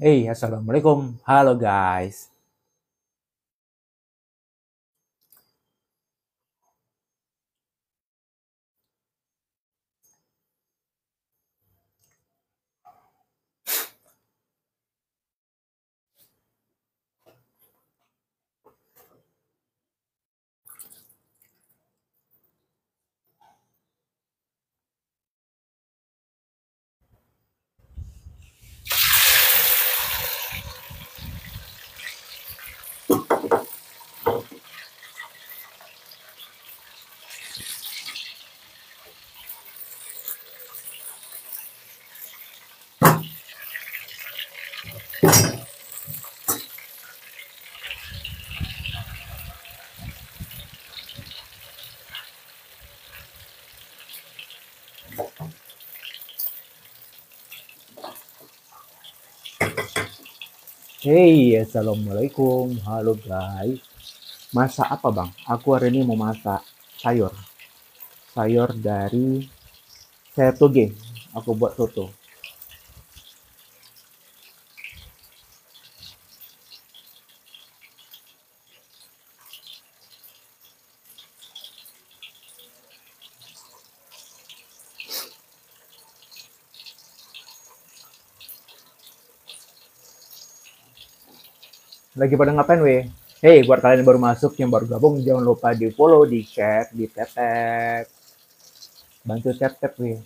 Hey, assalamualaikum. Halo guys. Hey, assalamualaikum. Halo guys. Masak apa bang? Aku hari ini mau masak sayur. Sayur dari toge. Aku buat soto. Lagi pada ngapain weh? Hey, buat kalian yang baru masuk, yang baru gabung, jangan lupa di follow, di share, di tap-tap. Bantu tap-tap weh.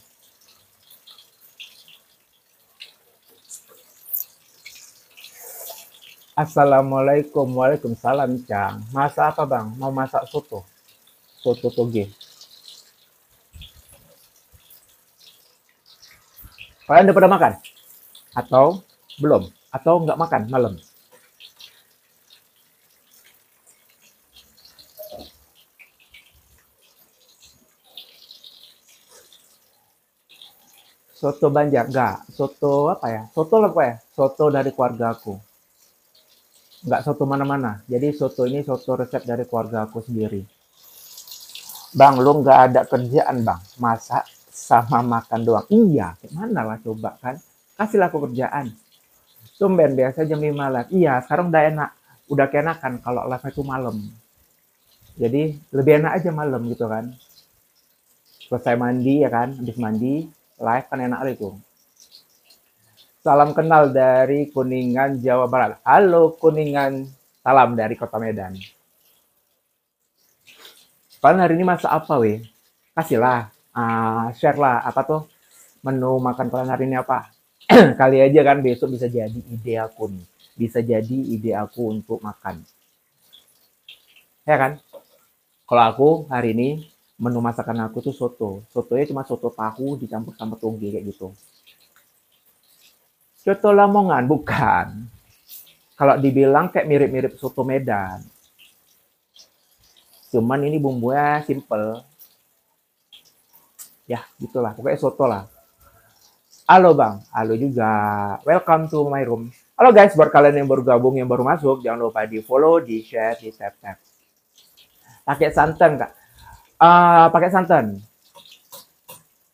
Assalamualaikum, waalaikumsalam Cang. Masak apa bang? Mau masak soto. Soto toge. Kalian udah pada makan? Atau belum? Atau nggak makan malam? Soto Banjar, enggak. Soto apa ya? Soto apa ya? Soto dari keluarga aku. Enggak soto mana-mana. Jadi soto ini soto resep dari keluarga aku sendiri. Bang, lu nggak ada kerjaan bang. Masak sama makan doang. Iya, gimana lah coba kan. Kasihlah aku kerjaan. Tumben biasa jam 5 live. Iya, sekarang udah enak. Udah keenakan kalau live itu malam. Jadi lebih enak aja malam gitu kan. Selesai mandi ya kan. Habis mandi, live kan enak itu. Salam kenal dari Kuningan, Jawa Barat. Halo Kuningan, salam dari Kota Medan. Kalian hari ini masak apa weh? Kasihlah, share lah apa tuh menu makan kalian hari ini apa? Kali aja kan besok bisa jadi ide aku nih. Bisa jadi ide aku untuk makan. Ya kan? Kalau aku hari ini menu masakan aku tuh soto. Sotonya cuma soto tahu dicampur sama toge kayak gitu. Soto Lamongan bukan. Kalau dibilang kayak mirip-mirip soto Medan. Cuman ini bumbunya simple. Ya, gitulah. Pokoknya soto lah. Halo Bang, halo juga. Welcome to my room. Halo guys, buat kalian yang baru gabung, yang baru masuk, jangan lupa di follow, di share, di tap-tap. Pakai santan Kak? Pakai santan.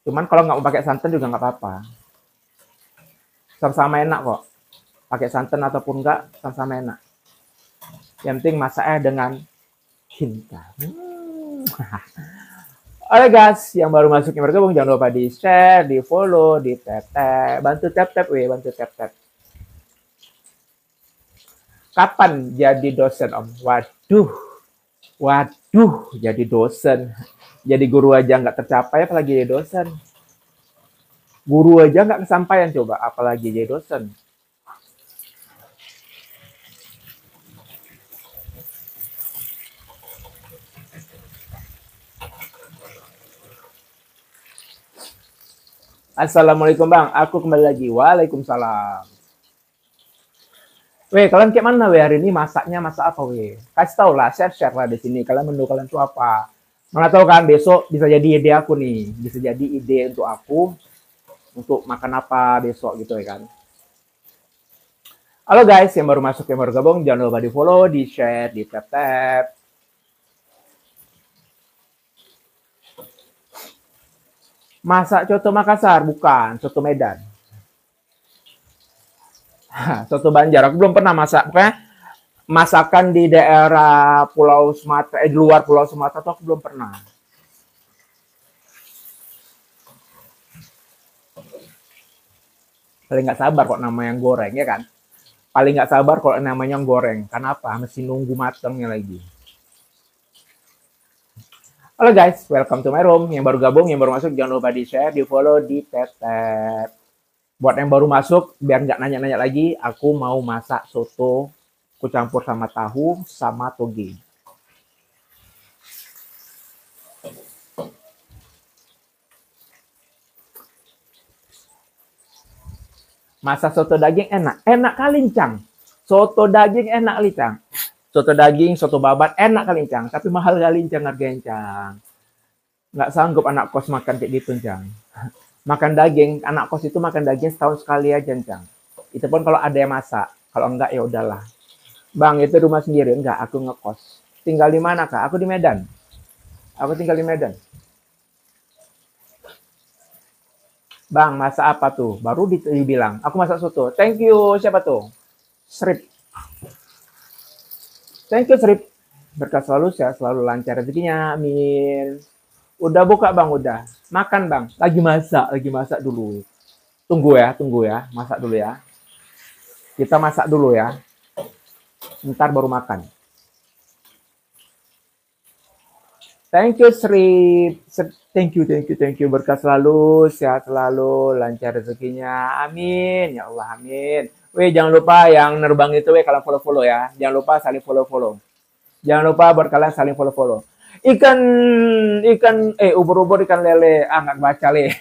Cuman kalau nggak mau pakai santan juga nggak apa-apa. Sama-sama enak kok. Pakai santan ataupun nggak, sama-sama enak. Yang penting masaknya dengan cinta. Oke guys, yang baru masuk, yang baru gabung, jangan lupa di share, di follow, di tap-tap. Bantu tap-tap, weh, bantu tap-tap. Kapan jadi dosen Om? Waduh, waduh, jadi dosen. Jadi guru aja nggak tercapai, apalagi jadi dosen. Guru aja nggak kesampaian coba, apalagi jadi dosen. Assalamualaikum Bang, aku kembali lagi. Waalaikumsalam. Weh, kalian kayak mana weh hari ini masaknya masak apa weh? Kasih tau lah, share-share lah di sini. Kalian menu kalian tuh apa? Mana tahu kan besok bisa jadi ide aku nih, bisa jadi ide untuk aku untuk makan apa besok gitu ya kan. Halo guys, yang baru masuk, yang baru gabung, jangan lupa di follow, di share, di tap-tap. Masak coto Makassar, bukan, coto Medan. Soto Banjar. Aku belum pernah masak. Pokoknya masakan di daerah Pulau Sumatera, di luar Pulau Sumatera tuh aku belum pernah. Paling nggak sabar kok nama yang goreng, ya kan? Paling nggak sabar kalau namanya goreng. Kenapa? Mesti nunggu matangnya lagi. Halo guys, welcome to my room. Yang baru gabung, yang baru masuk, jangan lupa di-share, di-follow, di-tap-tap. Buat yang baru masuk, biar nggak nanya-nanya lagi, aku mau masak soto, aku campur sama tahu, sama toge. Masak soto daging enak, enak kali Cang. Soto daging enak kali Cang. Soto daging, soto babat enak kali Cang, tapi mahal kali Cang harganya Cang. Nggak sanggup anak kos makan kayak gitu Cang. Makan daging, anak kos itu makan daging setahun sekali aja Cang. Itu pun kalau ada yang masak, kalau enggak ya udahlah. Bang, itu rumah sendiri? Enggak, aku ngekos. Tinggal di mana Kak? Aku di Medan. Aku tinggal di Medan. Bang, masak apa tuh? Baru dibilang, aku masak soto. Thank you, siapa tuh? Srip. Thank you, Srip. Berkat selalu, sehat selalu, lancar rezekinya. Amin. Udah buka, Bang? Udah. Makan, Bang. Lagi masak dulu. Tunggu ya. Masak dulu ya. Kita masak dulu ya. Ntar baru makan. Thank you, Sri. Thank you. Berkah selalu, sehat selalu, lancar rezekinya. Amin. Ya Allah, amin. Weh, jangan lupa yang nerbang itu, kalian follow-follow ya. Jangan lupa saling follow-follow. Jangan lupa buat kalian saling follow-follow. Ubur-ubur, ikan lele. Nggak baca, Le.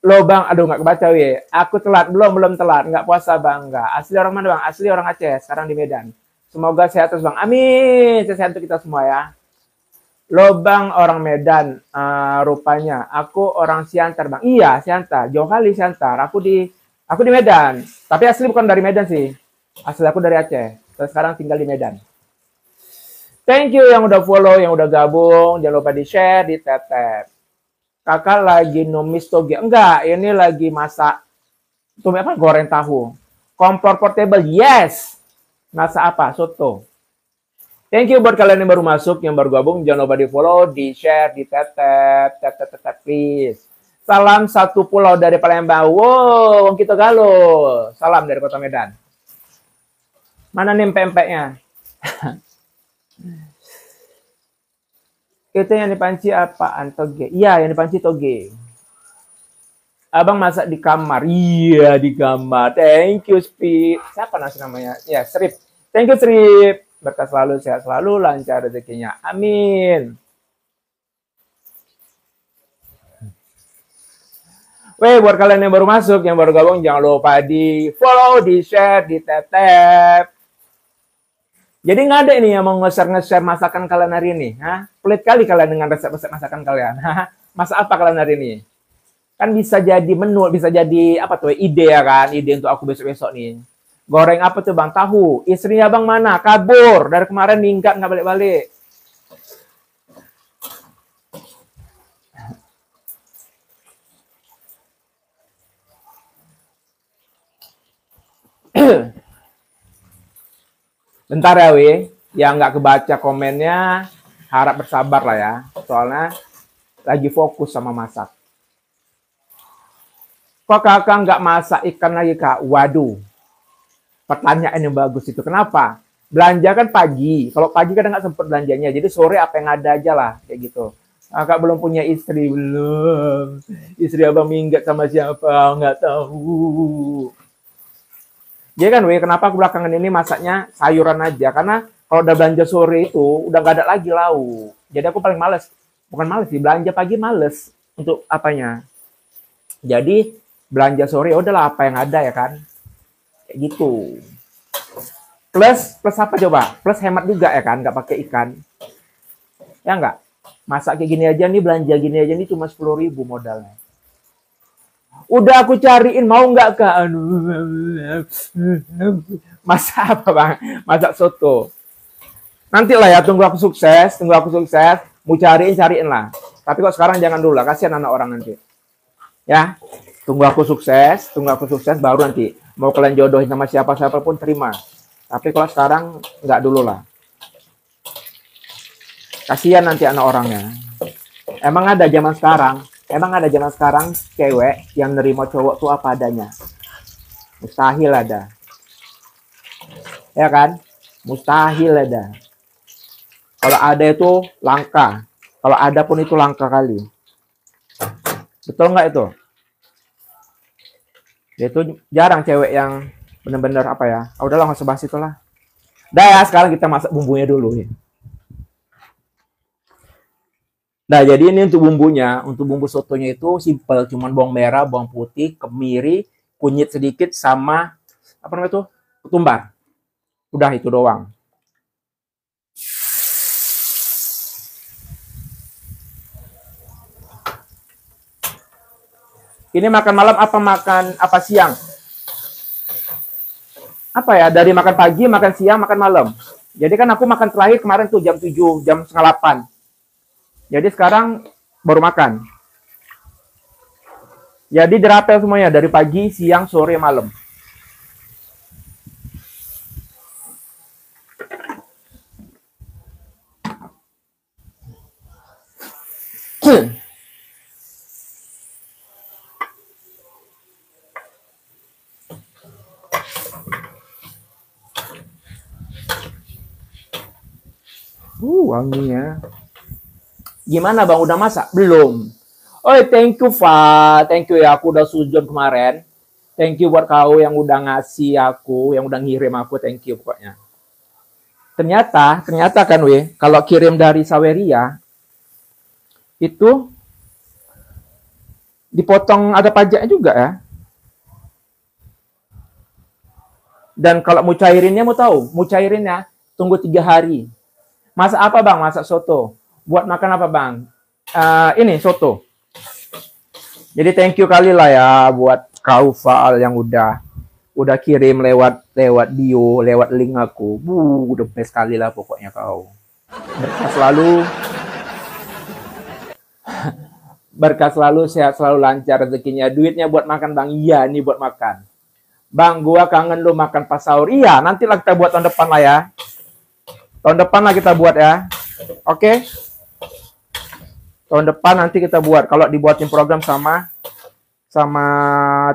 Lo, Bang, aduh, nggak baca, weh. Aku telat, belum telat. Nggak puasa, Bang. Nggak. Asli orang mana, Bang? Asli orang Aceh, sekarang di Medan. Semoga sehat terus, Bang. Amin. Sehat untuk kita semua ya. Lobang orang Medan, rupanya. Aku orang Siantar, Bang. Iya, Siantar. Jauh kali Siantar. Aku di Medan. Tapi asli bukan dari Medan sih. Asli aku dari Aceh. Terus sekarang tinggal di Medan. Thank you yang udah follow, yang udah gabung. Jangan lupa di-share, di-tap-tap. Kakak lagi numis toge. Enggak, ini lagi masak. Goreng tahu. Kompor portable, yes. Masak apa? Soto. Thank you buat kalian yang baru masuk, yang baru gabung. Jangan lupa di-follow, di-share, di-tap-tap, please. Salam satu pulau dari Palembang. Wow, kita galo. Salam dari Kota Medan. Mana nih pempeknya? Itu yang dipanci apaan? Toge. Iya, yang dipanci toge. Abang masak di kamar. Iya, di kamar. Thank you, Speed. Siapa nasi namanya? Ya, Srip. Thank you, Srip. Berkah selalu, sehat selalu, lancar rezekinya. Amin. Weh, buat kalian yang baru masuk, yang baru gabung, jangan lupa di-follow, di-share, di-tap-tap. Jadi nggak ada ini yang mau nge-share masakan kalian hari ini. Pelit kali kalian dengan resep-resep masakan kalian. Masak apa kalian hari ini? Kan bisa jadi menu, bisa jadi ide ya kan? Ide untuk aku besok-besok nih. Goreng apa tuh Bang? Tahu. Istrinya Bang mana? Kabur. Dari kemarin minggat nggak balik-balik. Bentar ya, Wi. Yang nggak kebaca komennya, harap bersabar lah ya. Soalnya lagi fokus sama masak. Kok kakak nggak masak ikan lagi, Kak? Waduh. Pertanyaan yang bagus itu. Kenapa? Belanja kan pagi. Kalau pagi kadang nggak sempat belanjanya. Jadi sore apa yang ada aja lah. Kayak gitu. Kakak belum punya istri. Belum. Istri abang minggat sama siapa? Nggak tahu. Jadi kan, kenapa aku belakangan ini masaknya sayuran aja. Karena kalau udah belanja sore itu, udah nggak ada lagi lauk. Jadi aku paling males. Bukan males sih, belanja pagi males. Untuk apanya. Jadi belanja sore, udahlah apa yang ada ya kan. Kayak gitu. Plus apa coba? Plus hemat juga ya kan, nggak pakai ikan. Ya nggak? Masak kayak gini aja nih, belanja gini aja nih cuma 10.000 modalnya. Udah aku cariin, mau nggak Kak? Masak apa Bang? Masak soto. Nanti lah ya, tunggu aku sukses. Mau cariin lah. Tapi kok sekarang jangan dulu lah, kasihan anak orang nanti. Ya, tunggu aku sukses, baru nanti. Mau kalian jodohin sama siapa-siapa pun terima. Tapi kalau sekarang nggak dulu lah. Kasihan nanti anak orangnya. Emang ada zaman sekarang cewek yang nerima cowok tuh apa adanya. Mustahil ada. Ya kan? Mustahil ada. Kalau ada itu langka. Kalau ada pun itu langka kali. Betul nggak itu? Itu jarang cewek yang bener-bener apa ya. Oh, udahlah nggak usah bahas itu lah. Dah ya, sekarang kita masak bumbunya dulu ya. Nah, jadi ini untuk bumbunya. Untuk bumbu sotonya itu simple. Cuman bawang merah, bawang putih, kemiri, kunyit sedikit, sama apa namanya itu? Ketumbar. Udah itu doang. Ini makan malam apa siang? Apa ya, dari makan pagi, makan siang, makan malam. Jadi kan aku makan terakhir kemarin tuh jam 7, jam setengah 8. Jadi sekarang baru makan. Jadi dirapel semuanya dari pagi, siang, sore, malam. Wanginya. Gimana bang, udah masak? Belum. Oh, thank you, Fa. Thank you ya, aku udah sujon kemarin. Thank you buat kau yang udah ngasih aku, yang udah ngirim aku, thank you pokoknya. Ternyata kan, kalau kirim dari Saweria, itu dipotong ada pajaknya juga ya. Dan kalau mau cairinnya, mau tahu? Mau cairinnya, tunggu 3 hari. Masak apa bang? Masak soto. Buat makan apa bang? Ini soto. Jadi thank you kali lah ya buat kau Faal yang udah kirim lewat bio, lewat link aku. Udah best sekali lah pokoknya kau. Berkah selalu, sehat selalu, lancar rezekinya. Duitnya buat makan bang? Iya, ini buat makan. Bang, gua kangen lu makan pas sahur. Iya, nanti lah kita buat tahun depan lah ya. Tahun depan lah kita buat ya. Oke? Tahun depan nanti kita buat. Kalau dibuatin program sama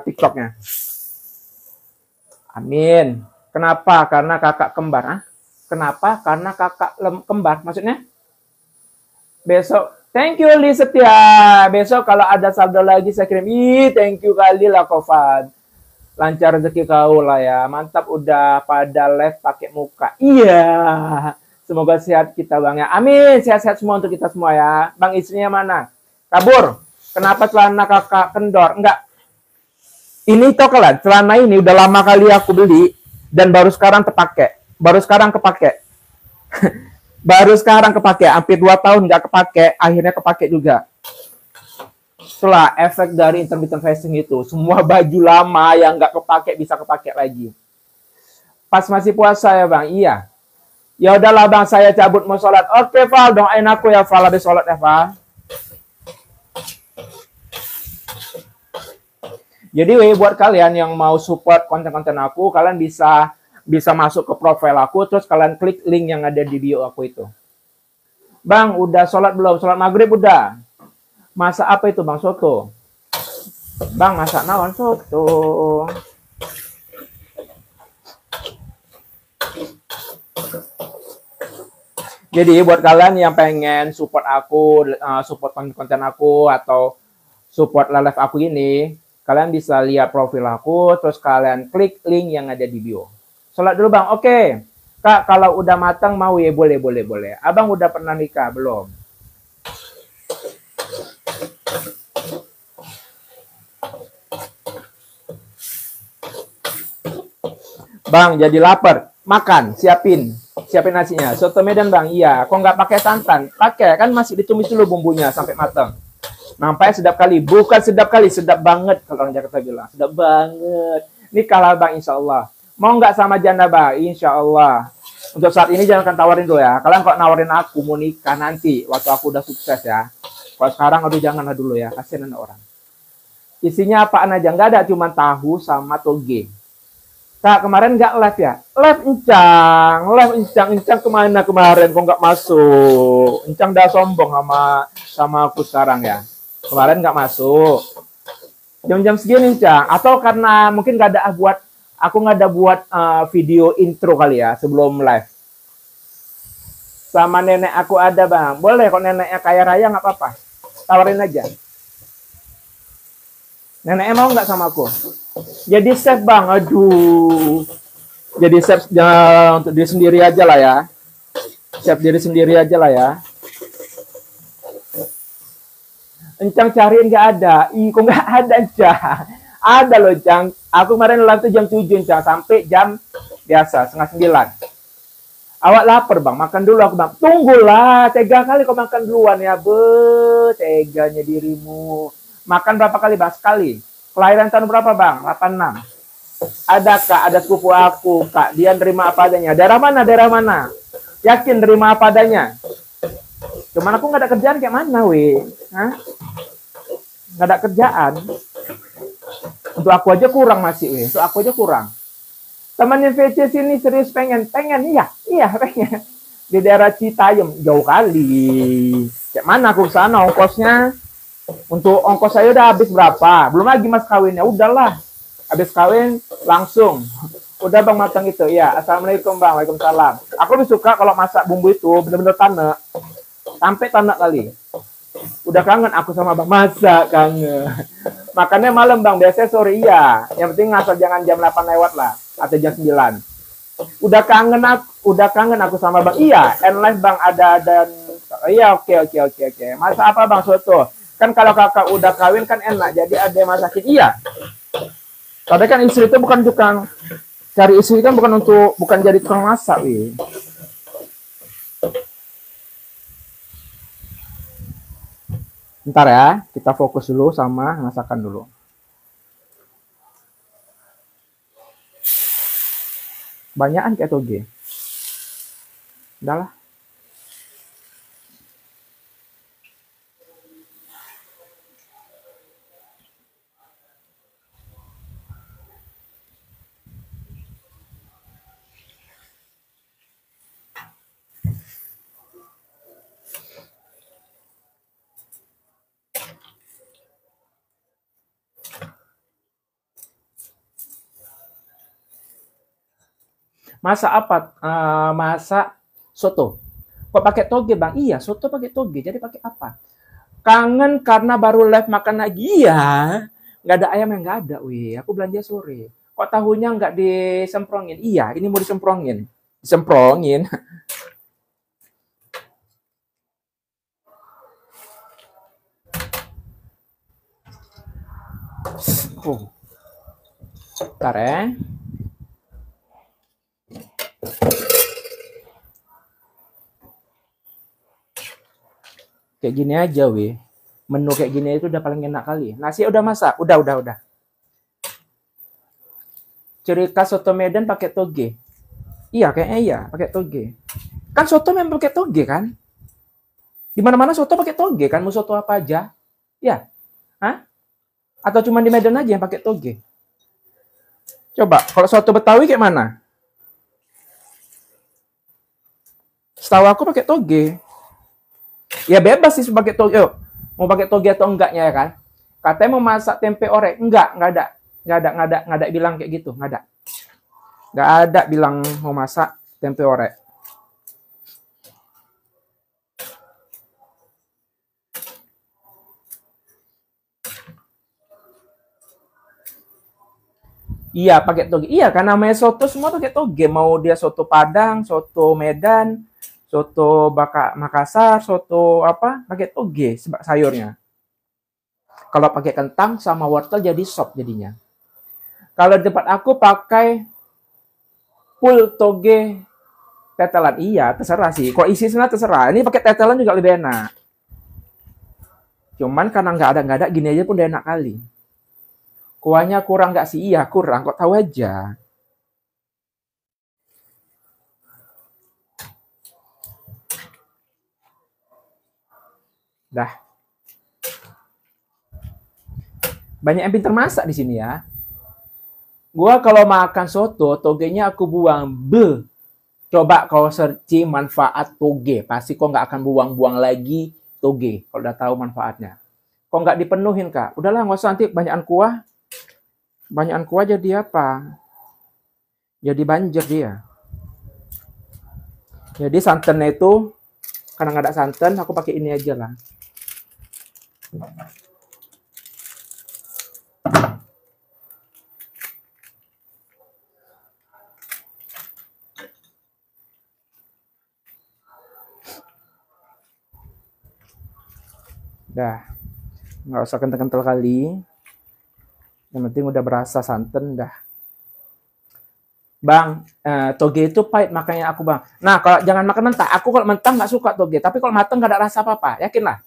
TikToknya. Amin. Kenapa? Karena kakak kembar. Kenapa? Karena kakak kembar. Maksudnya? Besok. Thank you, Li Setia. Besok kalau ada saldo lagi saya kirim. Thank you kali lah, Kofad. Lancar rezeki kau lah ya. Mantap, udah pada live pakai muka. Iya. Semoga sehat kita bang ya. Amin. Sehat-sehat semua untuk kita semua ya. Bang, istrinya mana? Kabur. Kenapa celana kakak kendor? Enggak. Ini tokelan. Celana ini udah lama kali aku beli. Dan baru sekarang kepake. Baru sekarang kepake. Hampir 2 tahun nggak kepake. Akhirnya kepake juga. Setelah efek dari intermittent fasting itu, semua baju lama yang nggak kepake bisa kepake lagi. Pas masih puasa ya bang? Iya. Ya udahlah bang, saya cabut mau sholat. Oke Val, doain aku ya Val, habis sholat ya Val. Jadi buat kalian yang mau support konten-konten aku, kalian bisa masuk ke profil aku, terus kalian klik link yang ada di bio aku itu. Bang, udah sholat belum? Sholat maghrib udah. Masak apa itu bang? Soto. Bang, masak naon soto. Jadi buat kalian yang pengen support aku, support konten aku, atau support live aku ini, kalian bisa lihat profil aku, terus kalian klik link yang ada di bio. Sholat dulu bang. Oke. Kak, kalau udah matang mau ya boleh. Abang udah pernah nikah belum? Bang, jadi lapar. Makan, siapin nasinya. Soto Medan bang, iya. Kok nggak pakai santan? Pakai, kan masih ditumis dulu bumbunya sampai matang. Nampaknya sedap kali. Bukan sedap kali, sedap banget kalau orang Jakarta bilang. Sedap banget. Ini kalah bang, insya Allah. Mau nggak sama janda bang? Insya Allah. Untuk saat ini jangan tawarin dulu ya. Kalian kok nawarin aku mau nikah nanti waktu aku udah sukses ya. Kalau sekarang aduh janganlah dulu ya. Kasihan anak orang. Isinya apaan aja? Nggak ada, cuma tahu sama toge. Kak, kemarin nggak live ya? Live Encang kemana kemarin? Kok nggak masuk? Encang dah sombong sama aku sekarang ya. Kemarin nggak masuk. Jam-jam segini, Encang. Atau karena mungkin aku nggak ada buat video intro kali ya sebelum live. Sama nenek aku ada, Bang. Boleh kok neneknya kaya raya nggak apa-apa. Tawarin aja. Neneknya mau nggak sama aku? Jadi chef, Bang. Aduh. Jadi chef untuk diri sendiri aja lah ya. Chef diri sendiri aja lah ya. Encang cariin nggak ada. Ih, kok nggak ada, Encang? Ada loh, Encang. Aku kemarin live tuh jam 7, Encang. Sampai jam biasa, setengah 9. Awak lapar, Bang. Makan dulu aku, Bang. Tunggulah. Tega kali kau makan duluan ya, teganya dirimu. Makan berapa kali, Bang? Sekali. Kelahiran tahun berapa, Bang? 86. Ada, Kak. Ada sepupu aku, Kak. Dia nerima apa adanya. Daerah mana? Daerah mana? Yakin nerima apa adanya? Cuman aku nggak ada kerjaan kayak mana, weh? Hah? Nggak ada kerjaan. Untuk aku aja kurang masih, weh. Untuk aku aja kurang. Temannya VC sini serius pengen, iya pengen. Di daerah Citayam, jauh kali. Kayak mana aku sana ongkosnya? Untuk ongkos saya udah habis berapa? Belum lagi mas kawinnya, udahlah. Habis kawin langsung. Udah Bang matang itu, ya. Assalamualaikum Bang, waalaikumsalam. Aku lebih suka kalau masak bumbu itu bener-bener tanek. Sampai tanek kali. Udah kangen aku sama Bang, masa kangen. Makannya malam Bang, biasanya sore iya. Yang penting asal jangan jam 8 lewat lah. Atau jam 9. Udah kangen aku sama Bang. Iya, end live Bang ada dan iya oke. Masa apa Bang soto? Kan kalau kakak udah kawin kan enak, jadi ada yang masakin. Iya. Tapi kan istri itu bukan tukang cari istri kan bukan jadi tukang masak, wih. Ntar ya, kita fokus dulu sama masakan dulu. Banyakan kayak toge. Udah lah. Masak apa? Masak soto. Kok pakai toge Bang? Iya, soto pakai toge. Jadi pakai apa? Kangen karena baru live makan lagi. Iya. Nggak ada ayam yang nggak ada, wih. Aku belanja sore. Kok tahunya nggak disemprongin? Iya, ini mau disemprongin. Disemprongin. Bentar ya. Kayak gini aja, weh. Menu kayak gini itu udah paling enak kali. Nasi udah masak? Udah. Ciri khas soto Medan pakai toge. Iya, kayaknya iya, pakai toge. Kan soto memang pakai toge kan? Di mana-mana soto pakai toge kan? Mau soto apa aja? Ya. Hah? Atau cuma di Medan aja yang pakai toge? Coba, kalau soto Betawi kayak mana? Setahu aku pakai toge. Ya bebas sih pakai toge. Mau pakai toge atau enggaknya ya kan? Katanya mau masak tempe orek. Enggak ada. Nggak ada bilang kayak gitu. Nggak ada bilang mau masak tempe orek. Iya, pakai toge. Iya, karena namanya soto semua pakai toge. Mau dia soto Padang, soto Medan, soto Makassar, soto apa, pakai toge sayurnya. Kalau pakai kentang sama wortel jadi sop jadinya. Kalau di tempat aku pakai full toge tetelan. Iya, terserah sih. Kalau isi sana terserah. Ini pakai tetelan juga lebih enak. Cuman karena nggak ada, gini aja pun udah enak kali. Kuahnya kurang nggak sih? Iya, kurang. Kok tahu aja. Dah. Banyak yang pintar masak di sini ya. Gua kalau makan soto, togenya aku buang. Be. Coba kau searching manfaat toge, pasti kau nggak akan buang-buang lagi toge kalau udah tahu manfaatnya. Kok nggak dipenuhin, Kak? Udahlah, nggak usah nanti banyakan kuah jadi apa? Jadi banjir dia. Jadi santannya itu, karena nggak ada santan, aku pakai ini aja lah. Dah, nggak usah kental-kental kali. Yang penting udah berasa santan dah. Bang, toge itu pahit makanya aku bang. Nah, kalau jangan makan mentah. Aku kalau mentah nggak suka toge. Tapi kalau matang nggak ada rasa apa-apa. Yakinlah.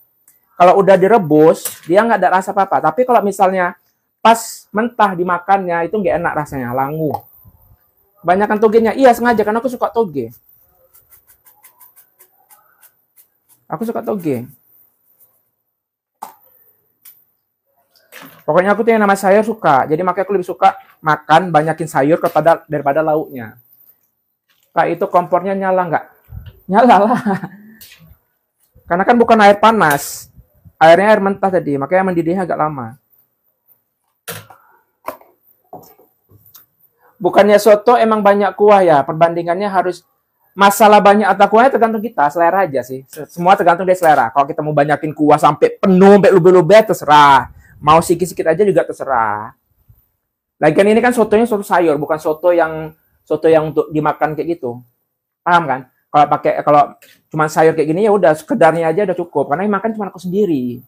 Kalau udah direbus, dia nggak ada rasa apa-apa. Tapi kalau misalnya pas mentah dimakannya, itu nggak enak rasanya. Langu. Banyakan togenya. Iya, sengaja. Karena aku suka toge. Aku suka toge. Pokoknya aku tuh yang nama sayur suka. Jadi makanya aku lebih suka makan banyakin sayur daripada lauknya. Kak, itu kompornya nyala nggak? Nyala lah. Karena kan bukan air panas. Airnya air mentah tadi. Makanya mendidihnya agak lama. Bukannya soto emang banyak kuah ya. Perbandingannya harus masalah banyak atau kuahnya tergantung kita. Selera aja sih. Semua tergantung dari selera. Kalau kita mau banyakin kuah sampai penuh, sampai lube-lube, terserah. Mau sikit-sikit aja juga terserah. Lagian ini kan sotonya soto sayur, bukan soto yang untuk dimakan kayak gitu. Paham kan? Kalau cuma sayur kayak gini ya udah sekedarnya aja udah cukup. Karena yang makan cuma aku sendiri.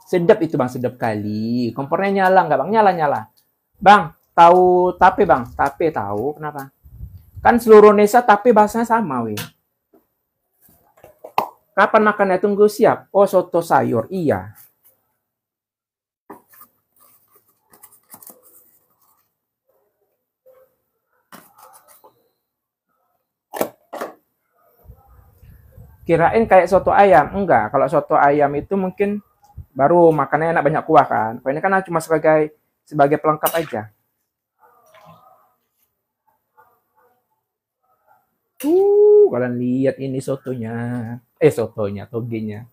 Sedap itu bang, sedap kali. Kompornya nyala nggak bang? Nyala. Bang, tahu tape bang? Tape tahu, kenapa? Kan seluruh Indonesia tape bahasanya sama weh. Kapan makannya? Tunggu siap. Oh, soto sayur. Iya. Kirain kayak soto ayam. Enggak. Kalau soto ayam itu mungkin baru makannya enak banyak kuah kan. Kalau ini kan cuma sebagai pelengkap aja. Kalian lihat ini sotonya. Sotonya, togenya.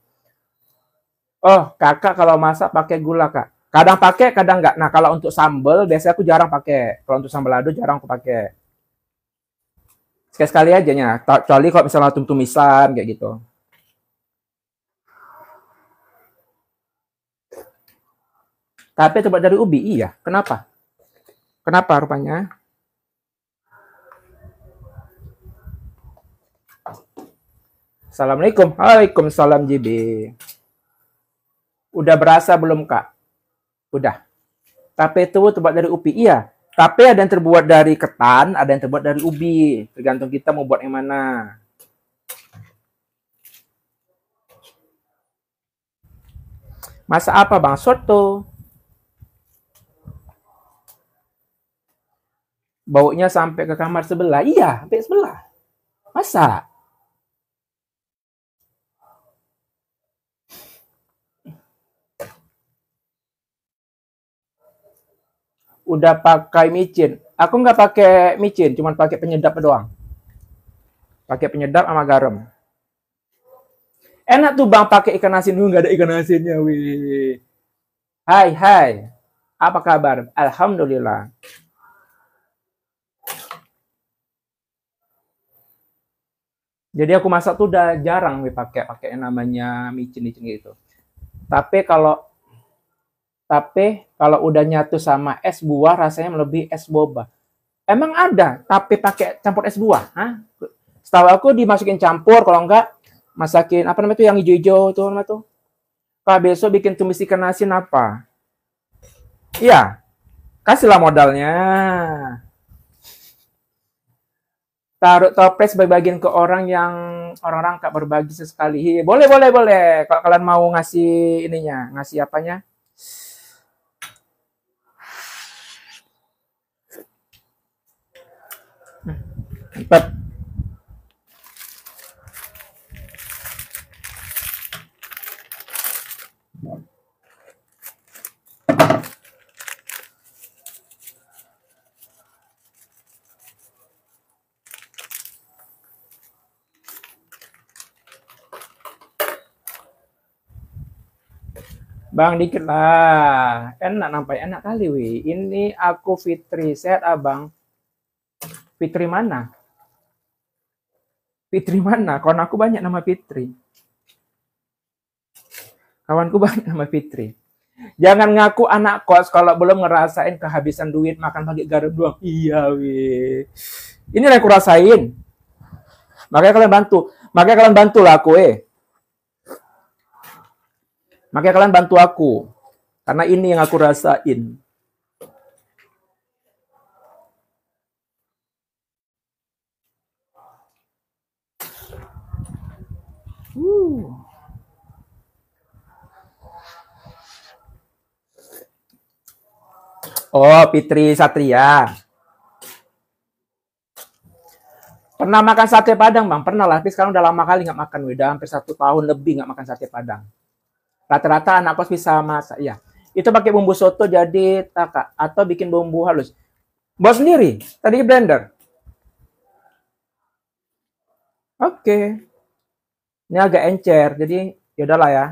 Oh, kakak kalau masak pakai gula, Kak. Kadang pakai, kadang enggak. Nah, kalau untuk sambal, biasanya aku jarang pakai. Kalau untuk sambal lado, jarang aku pakai. Sekali-sekali aja ya. Kecuali kalau misalnya tumis-tumisan, kayak gitu. Tapi terbuat dari ubi, iya. Kenapa? Kenapa rupanya? Assalamualaikum. Waalaikumsalam, JB. Udah berasa belum, Kak? Udah. Tape itu terbuat dari ubi. Iya. Tape ada yang terbuat dari ketan, ada yang terbuat dari ubi. Tergantung kita mau buat yang mana. Masa apa, Bang? Soto. Baunya sampai ke kamar sebelah. Iya, sampai sebelah. Masa? Udah pakai micin. Aku nggak pakai micin, cuma pakai penyedap doang. Pakai penyedap sama garam. Enak tuh bang pakai ikan asin. Nggak ada ikan asinnya, wih. Hai. Apa kabar? Alhamdulillah. Jadi aku masak tuh udah jarang wih pakai yang namanya micin gitu. Tapi kalau udah nyatu sama es buah rasanya melebihi es boba. Emang ada tapi pakai campur es buah? Hah? Setahu aku dimasukin campur, kalau enggak masakin apa namanya tuh yang hijau-hijau tuh namanya tuh. Kalau besok bikin tumis ikan asin apa? Iya, kasihlah modalnya. Taruh toples bagian ke orang yang orang-orang tak berbagi sesekali. Boleh. Kalau kalian mau ngasih ininya, ngasih apanya? Mantap. Bang dikit lah. Enak nampak enak kali wih. Ini aku Fitri. Sehat abang. Fitri mana? Fitri mana? Kawan aku banyak nama Fitri. Kawanku banyak nama Fitri. Jangan ngaku anak kos kalau belum ngerasain kehabisan duit makan pakai garam doang. Iya wih. Ini yang aku rasain. Makanya kalian bantu. Makanya kalian bantu lah aku Makanya kalian bantu aku. Karena ini yang aku rasain. Oh, Fitri Satria. Pernah makan sate Padang, Bang? Pernah lah, tapi sekarang udah lama kali nggak makan. Udah hampir 1 tahun lebih nggak makan sate Padang. Rata-rata anak kos bisa masak, ya. Itu pakai bumbu soto jadi taka atau bikin bumbu halus. Buat sendiri, tadi blender. Oke. Ini agak encer, jadi ya udahlah ya.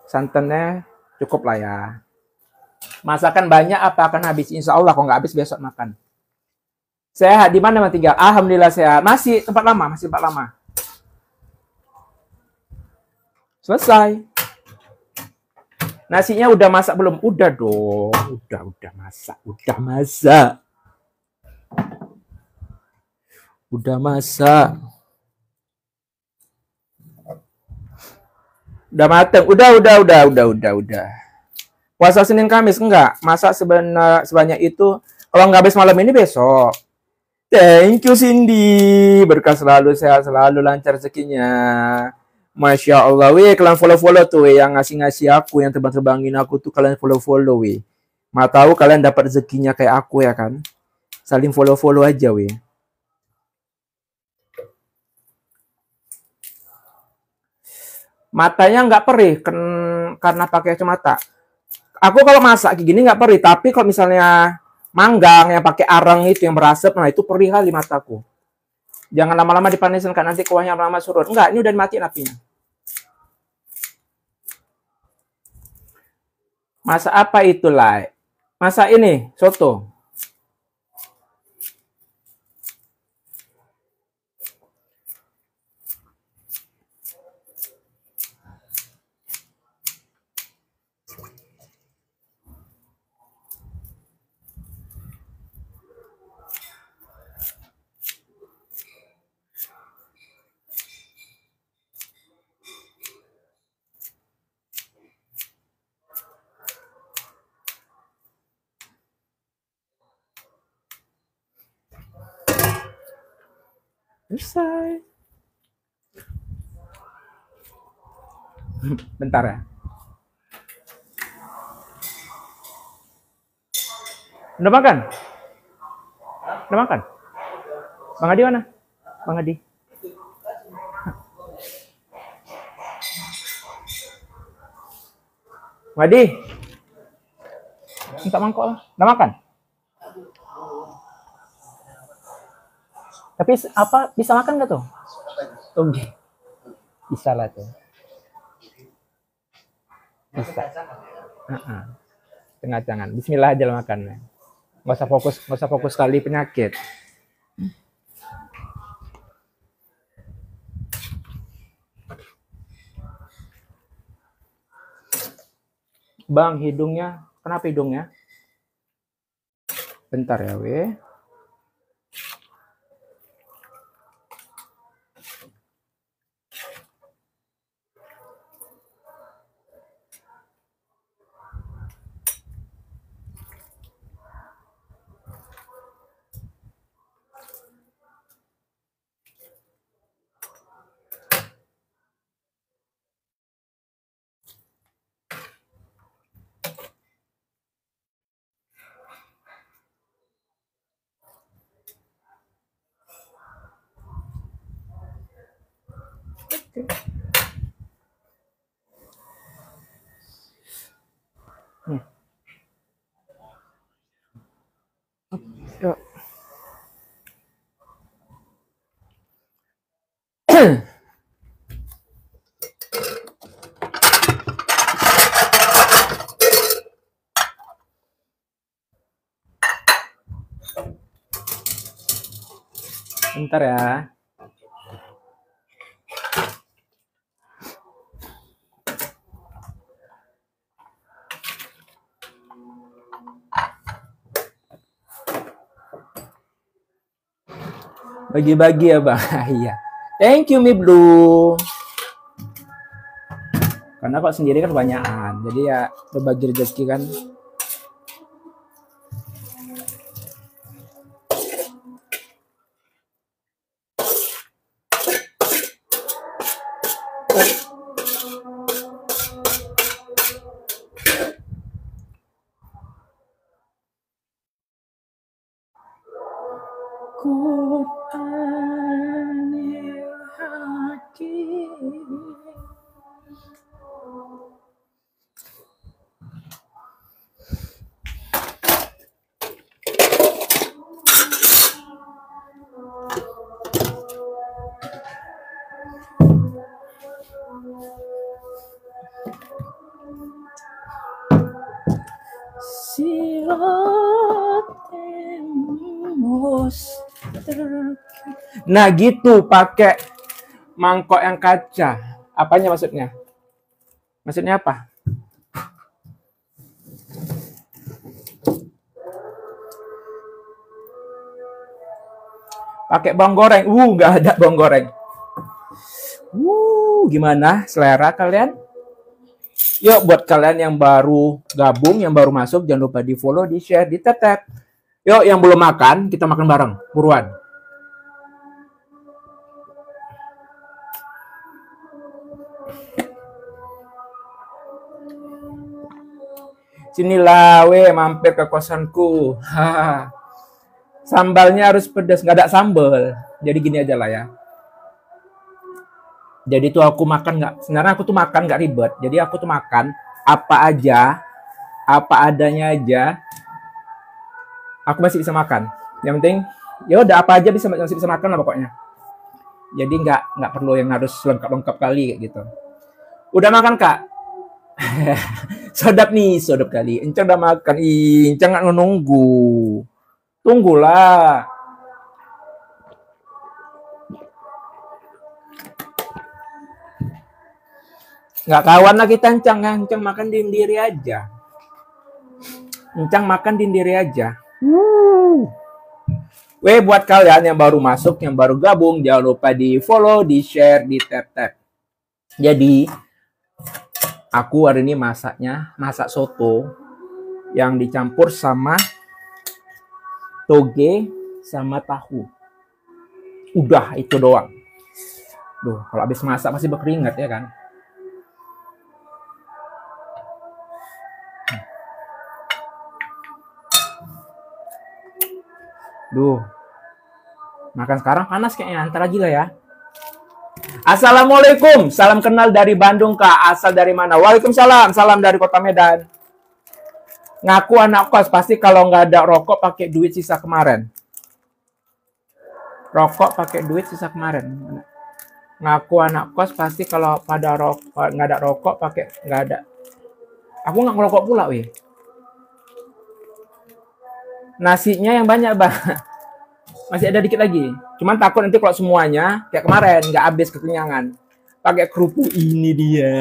Santannya cukup lah ya. Masakan banyak apa akan habis? Insya Allah kalau nggak habis besok makan. Sehat di mana tinggal? Alhamdulillah sehat. Masih tempat lama, masih tempat lama. Selesai. Nasinya udah masak belum? Udah dong. Udah masak. Udah masak. Udah masak. Udah mateng. Udah. Puasa Senin Kamis enggak. Masak sebanyak itu. Kalau nggak habis malam ini besok. Thank you Cindy. Berkah selalu, sehat selalu, lancar rezekinya. Masya Allah, weh kalian follow-follow tuh weh, yang ngasih-ngasih aku, yang terbang-terbangin aku tuh kalian follow-follow weh. Mau tahu kalian dapat rezekinya kayak aku ya kan? Saling follow-follow aja weh. Matanya nggak perih karena pakai kacamata. Aku kalau masak kayak gini nggak perih, tapi kalau misalnya manggang yang pakai arang itu yang berasap, nah itu perih kali mataku. Jangan lama-lama dipanasin kan nanti kuahnya lama surut. Enggak, ini udah dimatiin apinya. Masak apa itu lah? Masak ini soto. Selesai. Bentar ya. Udah makan? Udah makan? Bang Adi mana? Bang Adi. Bang Adi. Minta mangkok lah. Udah makan? Tapi apa bisa makan nggak tuh? Oke. Bisa lah tuh. Bisa. Tengah jangan. Bismillah aja lah makannya. Nggak usah fokus kali penyakit. Bang, hidungnya, kenapa hidungnya? Bentar ya, weh. Bentar ya. Bagi-bagi ya Bang. Iya. Thank you Mi Blue. Karena kok sendiri kan banyakan. Jadi ya berbagi rezeki kan. Qur'anil Hakim. Nah gitu pakai mangkok yang kaca. Apanya maksudnya? Maksudnya apa? Pakai bawang goreng. Nggak ada bawang goreng. Gimana selera kalian? Yuk buat kalian yang baru gabung, yang baru masuk, jangan lupa di follow, di share, di tap. Yuk yang belum makan, kita makan bareng. Buruan. Sinilah, mampir ke kosanku. Sambalnya harus pedas, nggak ada sambal. Jadi gini aja lah ya. Jadi tuh aku makan nggak, sebenarnya aku tuh makan nggak ribet. Jadi aku tuh makan apa aja, apa adanya aja. Aku masih bisa makan. Yang penting, ya udah apa aja masih bisa makan lah pokoknya. Jadi nggak perlu yang harus lengkap kali kayak gitu. Udah makan Kak? Sodap kali. Encang udah makan. Encang nggak nunggu. Tunggulah. Nggak kawan lah kita Encang. Encang makan diri aja. Encang makan diri aja. Buat kalian yang baru masuk, yang baru gabung, jangan lupa di follow, di share, di tap. Jadi, aku hari ini masak soto yang dicampur sama toge sama tahu. Udah itu doang. Duh, kalau habis masak pasti berkeringat ya kan. Duh. Makan sekarang panas kayaknya, antar lagi lah ya. Assalamualaikum, salam kenal dari Bandung Kak. Asal dari mana? Waalaikumsalam, salam dari Kota Medan. Ngaku anak kos, pasti kalau nggak ada rokok pakai duit sisa kemarin. Rokok pakai duit sisa kemarin. Ngaku anak kos, pasti kalau pada rokok nggak ada rokok pakai nggak ada. Aku nggak ngerokok pula, weh. Nasinya yang banyak, Bang. Masih ada dikit lagi. Cuman takut nanti kalau semuanya kayak kemarin nggak habis kekenyangan. Pakai kerupuk ini dia.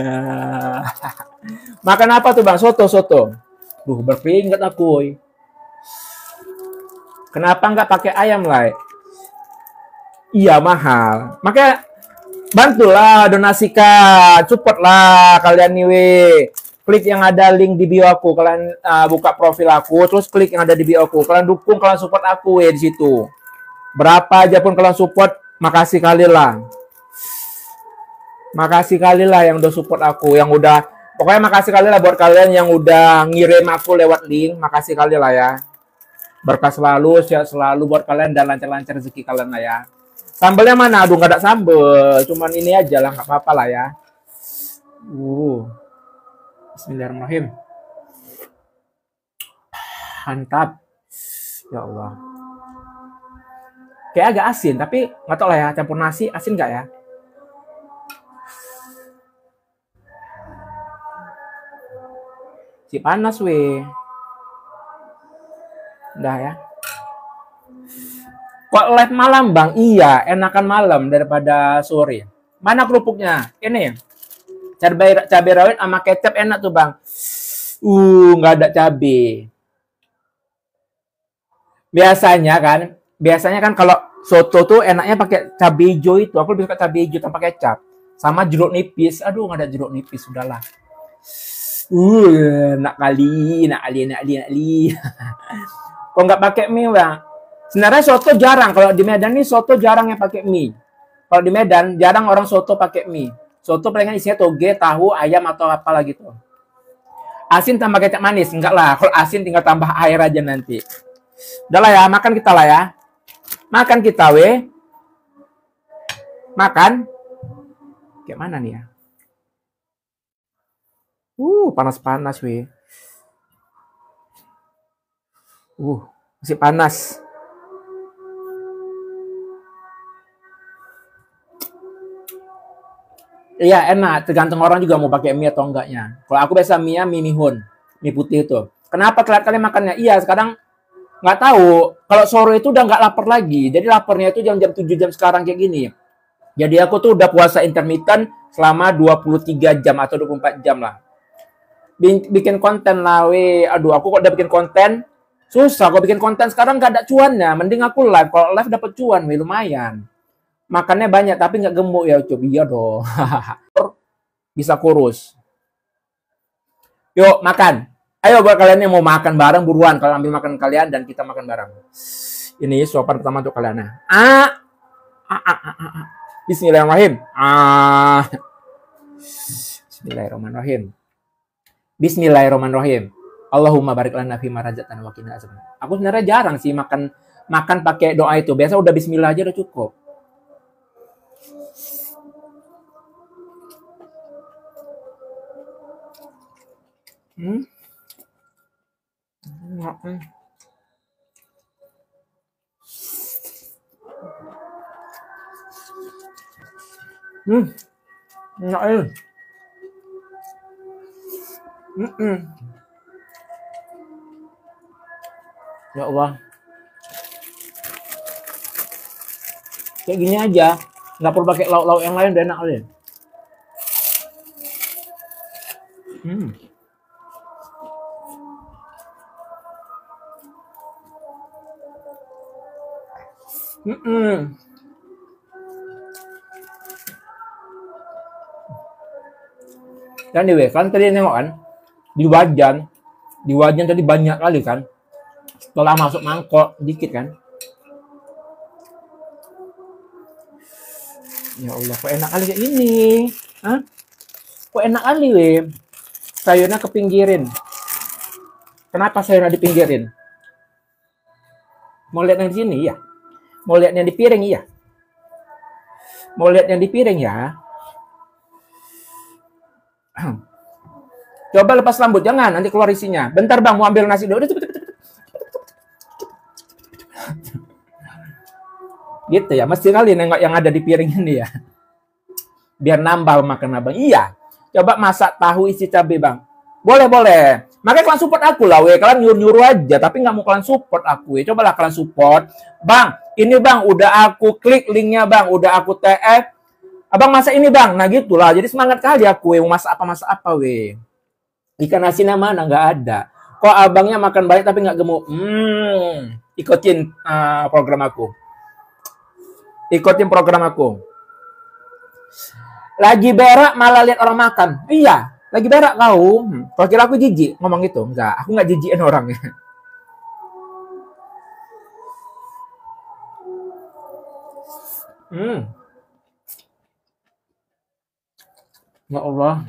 Makan apa tuh Bang? Soto. Duh, berkeringat aku. Kenapa nggak pakai ayam lah? Iya mahal. Makanya bantulah, donasikan, support lah kalian nih weh. Klik yang ada link di bio aku, kalian buka profil aku, terus klik yang ada di bio aku. Kalian dukung, kalian support aku weh di situ. Berapa aja pun kalian support, makasih kali lah. Makasih kali lah yang udah support aku, yang udah, pokoknya makasih kali lah buat kalian yang udah ngirim aku lewat link, makasih kali lah ya. Berkah selalu, sehat selalu buat kalian dan lancar-lancar rezeki kalian lah ya. Sambalnya mana? Aduh, nggak ada sambal, cuman ini aja lah, nggak apa-apa lah ya. Bismillahirrahmanirrahim. Mantap. Ya Allah. Kayak agak asin, tapi nggak tau lah ya, campur nasi, asin nggak ya? Si panas weh. Udah ya. Kok live malam bang? Iya, enakan malam daripada sore. Mana kerupuknya? Ini cabai rawit sama kecap enak tuh bang. Nggak ada cabai. Biasanya kan kalau soto tuh enaknya pakai cabai hijau itu. Aku lebih suka cabai hijau tanpa kecap. Sama jeruk nipis. Aduh, nggak ada jeruk nipis, udahlah. Nak kali. Kok nggak pakai mie bang? Sebenarnya soto jarang. Kalau di Medan nih soto jarang yang pakai mie. Kalau di Medan jarang orang soto pakai mie. Soto palingan isinya toge, tahu, ayam atau apalah gitu. Asin tambah kecap manis, enggak lah. Kalau asin tinggal tambah air aja nanti. Udah lah ya, makan kita lah ya. Makan kita, weh. Makan. Kayak mana nih ya? Panas-panas, weh. Masih panas. Iya, enak. Tergantung orang juga mau pakai mie atau enggaknya. Kalau aku biasa mie mihun. Mie putih itu. Kenapa kalian makannya? Iya, sekarang nggak tahu. Kalau sore itu udah nggak lapar lagi. Jadi laparnya itu jam-jam 7 jam sekarang kayak gini. Jadi aku tuh udah puasa intermittent selama 23 jam atau 24 jam lah. Bikin konten lah, weh. Aduh, aku kok udah bikin konten. Susah kok bikin konten sekarang nggak ada cuannya. Mending aku live. Kalau live dapat cuan, weh, lumayan. Makannya banyak tapi nggak gemuk ya, coba. Iya dong. Bisa kurus. Yuk, makan. Ayo buat kalian yang mau makan bareng, buruan. Kalian ambil makan kalian dan kita makan bareng. Ini suapan pertama untuk kalian. Bismillahirrahmanirrahim. Bismillahirrahmanirrahim. Bismillahirrahmanirrahim. Allahumma barik lana fima razaqtana wa qina azaban. Aku sebenarnya jarang sih makan pakai doa itu. Biasa udah bismillah aja udah cukup. Enak. Ya Allah. Kayak gini aja. Nggak perlu pakai lauk-lauk yang lain, udah enak aja. Dan kan tadi nengok kan, di wajan tadi banyak kali kan. Setelah masuk mangkok dikit kan. Ya Allah, kok enak kali kayak ini. Hah? Kok enak kali, weh. Sayurnya kepinggirin. Kenapa sayurnya dipinggirin? Mau lihat yang di sini, ya? Mau lihat yang di piring, iya? Mau lihat yang di piring, ya? Coba lepas rambut, jangan, nanti keluar isinya. Bentar bang, mau ambil nasi dulu. Gitu ya, mesti kali nengok yang ada di piring ini ya. Biar nambah makan abang. Iya, coba masak tahu isi cabai bang. Boleh. Makanya kalian support aku lah, weh. Kalian nyuruh-nyuruh aja, tapi nggak mau kalian support aku, weh. Cobalah kalian support. Bang, ini bang, udah aku klik linknya bang, udah aku TF. Abang masak ini bang, nah gitulah. Jadi semangat kali aku, weh. Mau masak apa, weh. Ikan asinnya mana? Nggak ada. Kok abangnya makan banyak tapi nggak gemuk? Ikutin program aku. Ikutin program aku. Lagi berak malah lihat orang makan. Iya, lagi berak kau. Kalau kira aku jijik ngomong gitu. Enggak, aku nggak jijikin orangnya. Ya Allah.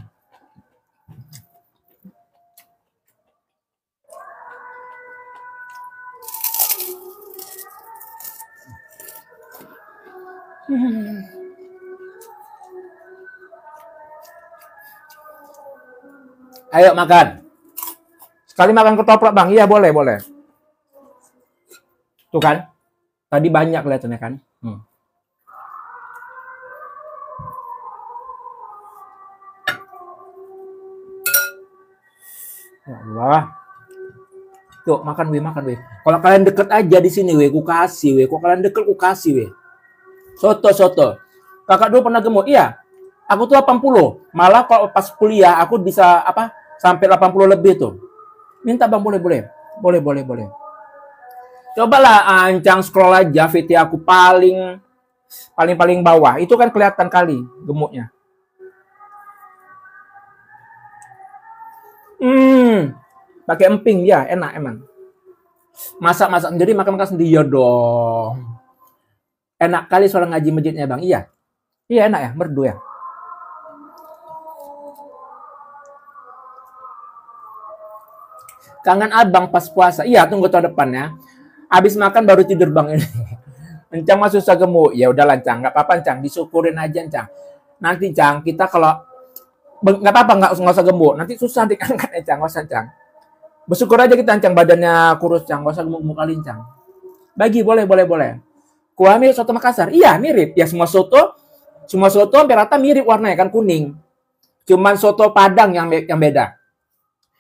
Ayo makan. Sekali makan ketoprak bang, iya boleh. Tuh kan, tadi banyak kelihatannya kan. Ya Allah. Yuk makan weh, makan weh. Kalau kalian deket aja di sini weh, ku kasih weh. Kalau kalian deket ku kasih weh. Soto. Kakak dulu pernah gemuk. Iya. Aku tuh 80. Malah kalau pas kuliah aku bisa apa? Sampai 80 lebih tuh. Minta Bang, boleh. Cobalah Ancang scroll aja VT aku paling bawah. Itu kan kelihatan kali gemuknya. Pakai emping ya, enak emang. Masak sendiri, makan sendiri ya dong. Enak kali soal ngaji masjidnya Bang. Iya. Iya enak ya, merdu ya. Kangen abang pas puasa. Iya, tunggu tahun depan ya. Habis makan baru tidur Bang ini. Encang mah susah gemuk. Ya udah Encang, nggak apa-apa Encang, disyukurin aja Encang. Nanti Encang, kita kalau nggak apa-apa nggak usah gemuk. Nanti susah diangkat Encang, nggak usah Encang. Bersyukur aja kita Encang, badannya kurus Encang, nggak usah gemuk-gemuk kali Encang. Bagi boleh. Kuah mirip soto Makassar. Iya, mirip. Ya semua soto hampir rata mirip warnanya kan kuning. Cuman soto Padang yang beda.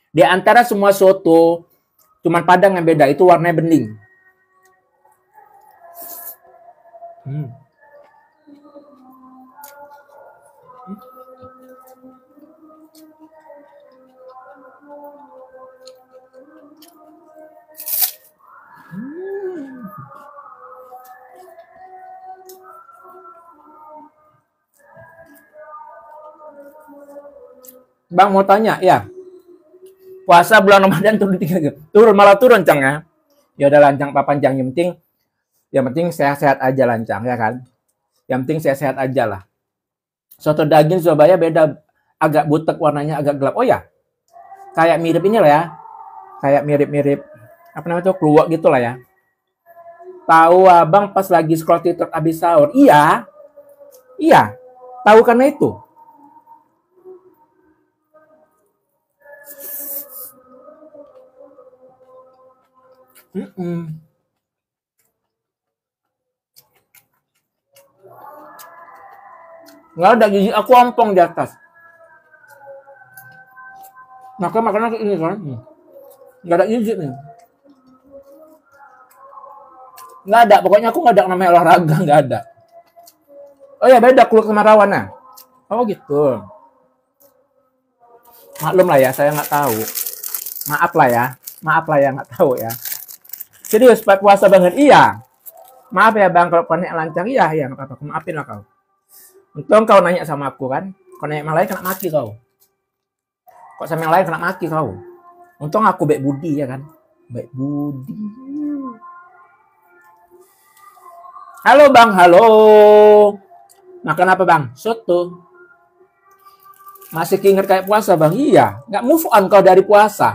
Di antara semua soto, cuman Padang yang beda, itu warnanya bening. Bang mau tanya, ya. Puasa bulan Ramadan turun 3 kilo. Malah turun Cang ya. Ya udah lancang papan Cang, yang penting sehat-sehat aja Lancang ya kan. Yang penting sehat-sehat aja lah. Soto daging Surabaya beda, agak butek warnanya, agak gelap. Oh ya. Kayak mirip ini lah ya. Kayak mirip apa namanya tuh, keluak gitu lah ya. Tahu Abang pas lagi scroll TikTok abis sahur. Iya. Tahu karena itu. Nggak ada gizi, aku ompong di atas. Makan ini kan. Nggak ada gizi nih. Nggak ada, pokoknya aku nggak ada namanya olahraga, nggak ada. Oh ya beda kuluk sama rawan nah. Oh gitu. Maklum lah ya, saya nggak tahu. Maaf lah ya nggak tahu ya. Serius puasa banget, iya. Maaf ya Bang kalau panik Lancang, iya nggak apa-apa, maafin lah kau. Untung kau nanya sama aku kan, kau nanya yang lain kena maki kau. Kok sama yang lain kena maki kau. Untung aku baik budi ya kan, baik budi. Halo Bang, halo. Makan apa Bang? Soto. Masih keinget kayak puasa Bang? Iya, nggak move on kau dari puasa.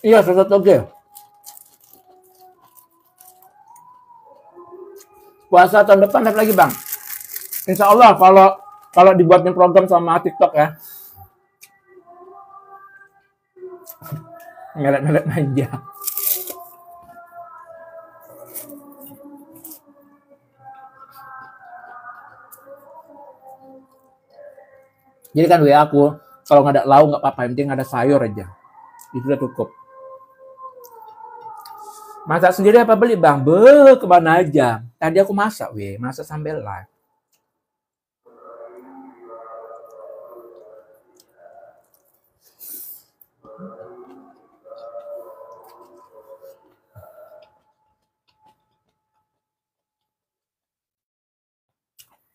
Iya, soto toge. Puasa tahun depan ada lagi Bang. Insya Allah kalau dibuatin program sama TikTok ya. Melet-melet aja. Jadi kan aku kalau nggak ada lauk nggak apa-apa, yang penting ada sayur aja. Itu udah cukup. Masak sendiri apa beli Bang? Kemana aja. Tadi aku masak sambil live.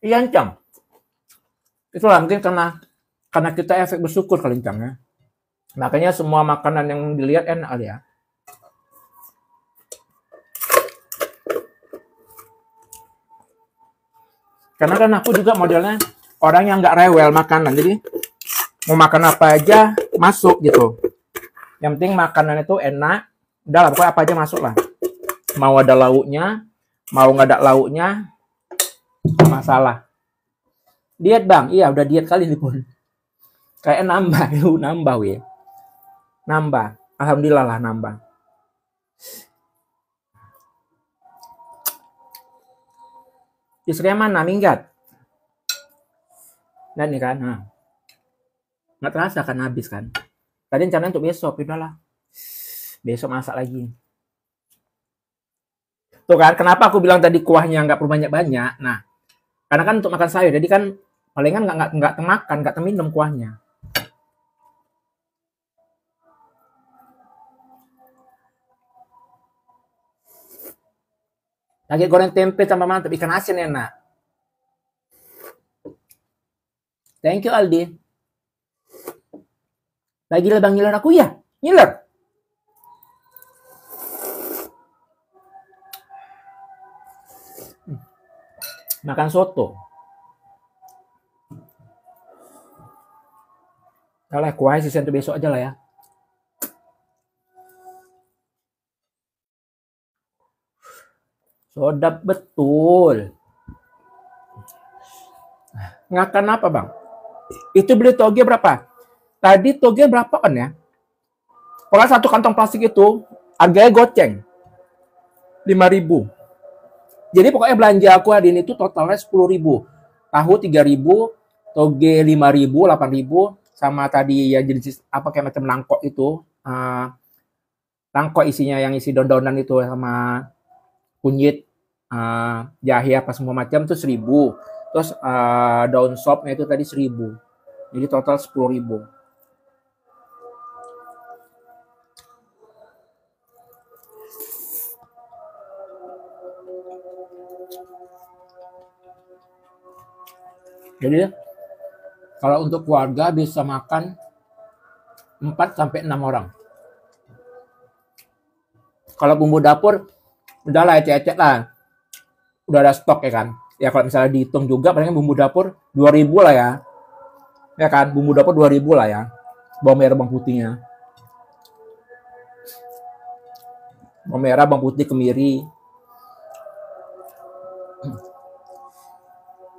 Iya Cang. Itulah mungkin karena kita efek bersyukur kali Cang ya. Makanya semua makanan yang dilihat enak ya. Karena kan aku juga modelnya orang yang nggak rewel makanan, jadi mau makan apa aja masuk gitu. Yang penting makanan itu enak, udah lah pokoknya apa aja masuk lah. Mau ada lauknya, mau nggak ada lauknya, masalah. Diet Bang, iya udah diet kali ini pun. Kayak nambah, nambah. Alhamdulillah lah nambah. Istrinya mana? Minggat. Dan nih kan, nah. Nggak terasa kan habis kan. Tadi rencananya untuk besok, udahlah. Besok masak lagi. Tuh kan, kenapa aku bilang tadi kuahnya nggak perlu banyak-banyak. Nah, karena kan untuk makan sayur, jadi kan palingan nggak termakan, nggak terminum kuahnya. Lagi goreng tempe tambah mantap, ikan asin enak. Thank you Aldi. Lagi lebang ngiler aku ya? Ngiler? Makan soto. Kalau kuahnya sisa untuk besok aja lah ya. Sedap betul. Ngakan apa bang? Itu beli toge berapa? Tadi toge berapa kan ya? Pokoknya satu kantong plastik itu harganya goceng. 5.000. Jadi pokoknya belanja aku hari ini itu totalnya 10.000. Tahu 3.000, toge 5.000, 8.000, sama tadi ya jenis apa kayak macam langkok itu. Langkok isinya yang isi daun-daunan itu sama kunyit, jahe apa semua macam itu 1.000. Terus daun sopnya itu tadi 1.000. Jadi total 10.000. Jadi kalau untuk keluarga bisa makan 4 sampai 6 orang. Kalau bumbu dapur udah lah ecek-ecek lah. Udah ada stok ya kan. Ya kalau misalnya dihitung juga paling bumbu dapur 2.000 lah ya. Ya kan, bumbu dapur 2.000 lah ya. Bawang merah, bawang putihnya. Bawang merah, bawang putih, kemiri.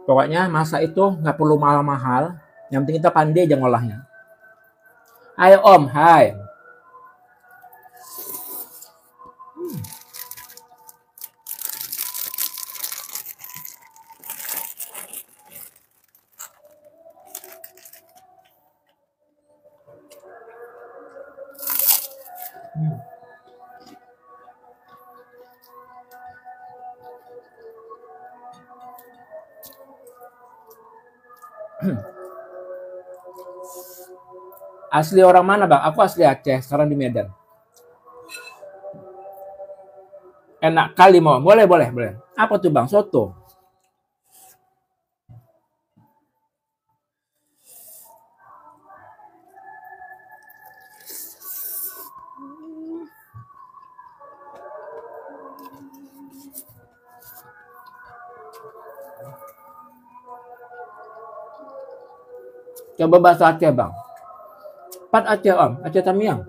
Pokoknya masak itu nggak perlu mahal-mahal. Yang penting kita pandai aja ngolahnya. Ayo Om, hai. Asli orang mana bang? Aku asli Aceh, sekarang di Medan. Enak kali mau. Boleh, boleh, boleh. Apa tuh bang? Soto. Coba bahasa Aceh bang. Pat Aceh Om, Aceh Tamiang.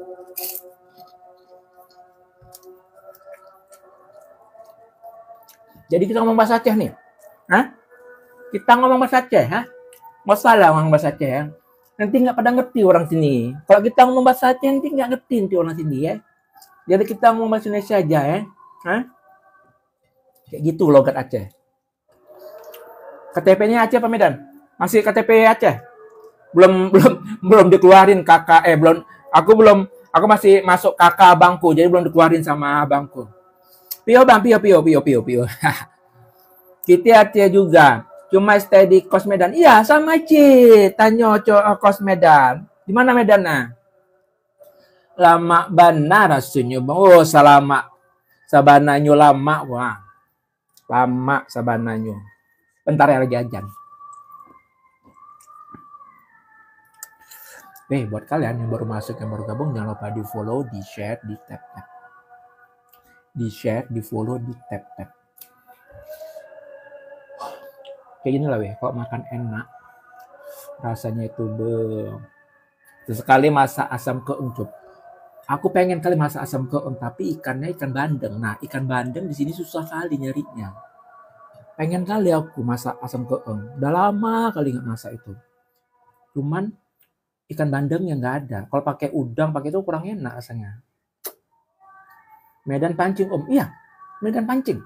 Jadi kita ngomong bahasa Aceh nih. Hah? Kita ngomong bahasa Aceh, hah? Nggak salah ngomong bahasa Aceh ya. Nanti nggak pada ngerti orang sini. Kalau kita ngomong bahasa Aceh nanti nggak ngerti nanti orang sini ya. Jadi kita ngomong bahasa Indonesia aja ya. Hah? Kayak gitu logat Aceh. KTP-nya Aceh apa Medan? Masih KTP Aceh? Belum dikeluarin kakak belum aku masih masuk kakak abangku jadi belum dikeluarin sama abangku. Pio bang, pio. Kita Aceh juga. Cuma stay di kos Medan. Iya, sama Ci. Tanyo kos Medan. Di mana Medan nah? Lama benar rasanya bang. Oh, selama sabananyo lama wah. Lama sabananyo. Bentar ya lagi ajan. Buat kalian yang baru masuk, yang baru gabung, jangan lupa di follow, di share, di tap-tap. Di share, di follow, di tap-tap. Kayak gini lah weh, kalau makan enak, rasanya itu sesekali masak asam keungcup. Aku pengen kali masak asam keung, tapi ikannya ikan bandeng. Nah, ikan bandeng di sini susah kali nyarinya. Pengen kali aku masak asam keung. Udah lama kali nggak masak itu. Cuman ikan bandengnya nggak ada. Kalau pakai udang, pakai itu kurang enak rasanya. Medan pancing Om. Iya, Medan pancing.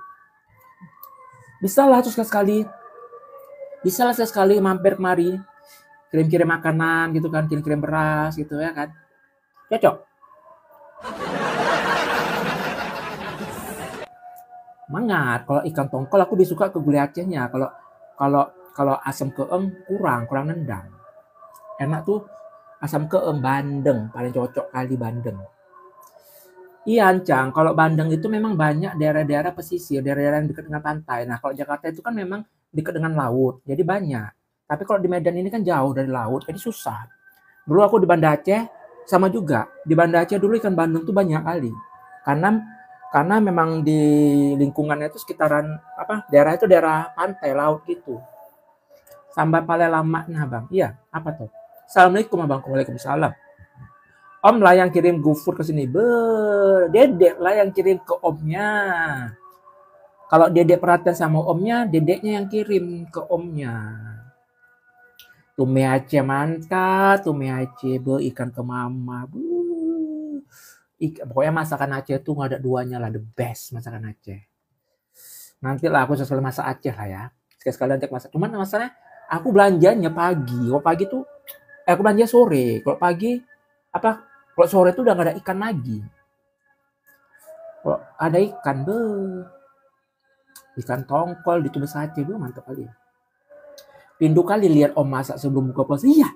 Bisa lah tuh sekali-sekali. Bisa lah sekali mampir kemari. Kirim-kirim makanan gitu kan. Kirim-kirim beras gitu ya kan. Cocok. Mangat. Kalau ikan tongkol aku lebih suka ke gulai Acehnya. Kalau kalau kalau asam keeng kurang nendang. Enak tuh asam keeng bandeng, paling cocok kali bandeng. Iya, Ancang. Kalau Bandeng itu memang banyak daerah-daerah pesisir, daerah-daerah yang dekat dengan pantai. Nah, kalau Jakarta itu kan memang dekat dengan laut, jadi banyak. Tapi kalau di Medan ini kan jauh dari laut, jadi susah. Dulu aku di Banda Aceh sama juga. Di Banda Aceh dulu ikan bandeng tuh banyak kali. Karena karena memang di lingkungannya itu sekitaran apa? Daerah itu daerah pantai laut gitu. Sampai paling lama nah, Bang. Iya, apa tuh? Assalamualaikum, Abang. Waalaikumsalam. Om lah yang kirim GoFood ke sini. Dedek lah yang kirim ke omnya. Kalau dedek perhatian sama omnya, dedeknya yang kirim ke omnya. Tume Aceh mantap, tume Aceh be ikan ke mama. Pokoknya masakan Aceh tuh nggak ada duanya lah, the best masakan Aceh. Nanti lah aku sekali masak Aceh lah ya. Sekali nanti masak. Cuman masalahnya aku belanjanya pagi. Kalau pagi tuh, aku belanja sore. Kalau pagi apa? Kalau sore tuh udah nggak ada ikan lagi. Kalau ada ikan, ikan tongkol ditumis Aceh, mantap kali. Rindu kali lihat Om masak sebelum buka puasa. Iya,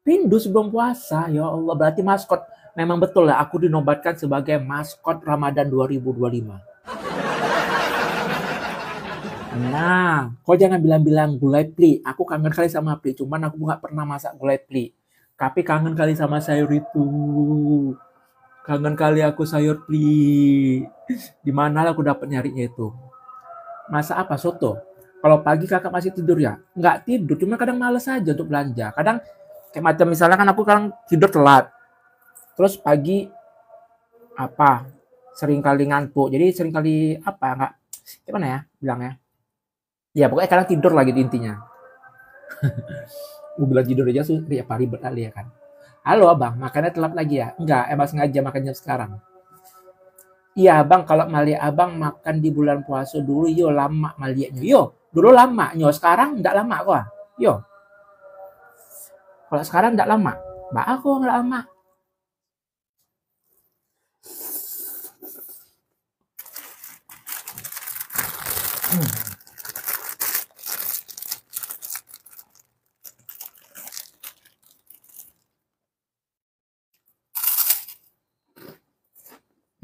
rindu sebelum puasa. Ya Allah, berarti maskot. Memang betul lah, aku dinobatkan sebagai maskot Ramadan 2025. Nah, kau jangan bilang-bilang gulai pli. Aku kangen kali sama pli, cuman aku nggak pernah masak gulai pli. Tapi kangen kali sama sayur itu. Kangen kali aku sayur pli. Di mana aku dapat nyarinya itu? Masak apa? Soto. Kalau pagi kakak masih tidur ya? Nggak tidur, cuma kadang males aja untuk belanja. Kadang kayak macam misalnya kan aku kadang tidur telat. Terus pagi apa? Sering kali ngantuk. Jadi sering kali apa? Nggak gimana ya bilangnya? Ya pokoknya kadang tidur lagi di intinya. Gue bilang tidur aja ya apa ribet kali ya kan. Halo abang, makannya telat lagi ya? Enggak, emang sengaja makannya sekarang. Iya bang, kalau Malia abang makan di bulan puasa dulu, yo lama Malianya. Yo, dulu lama, yo sekarang enggak lama kok. Yo, kalau sekarang enggak lama. Mbak aku enggak lama.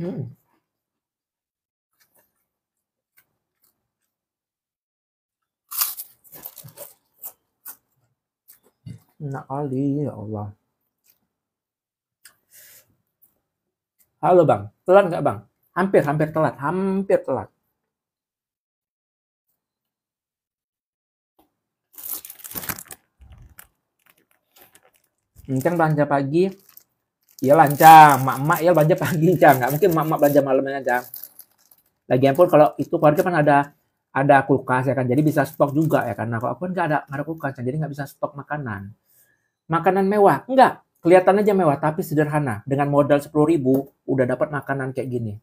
Hmm, enak kali, ya Allah. Halo bang, telat nggak bang? Hampir telat, hampir telat. Encang belanja pagi, iya lancang. Mak-mak ya belanja pagi, Cang. Nggak mungkin mak-mak belanja malamnya, Cang. Lagian pun kalau itu keluarga kan ada kulkas ya kan, jadi bisa stok juga ya kan. Nah, kalau aku kan nggak ada kulkas, jadi nggak bisa stok makanan. Makanan mewah, enggak. Kelihatan aja mewah, tapi sederhana. Dengan modal 10.000 udah dapat makanan kayak gini.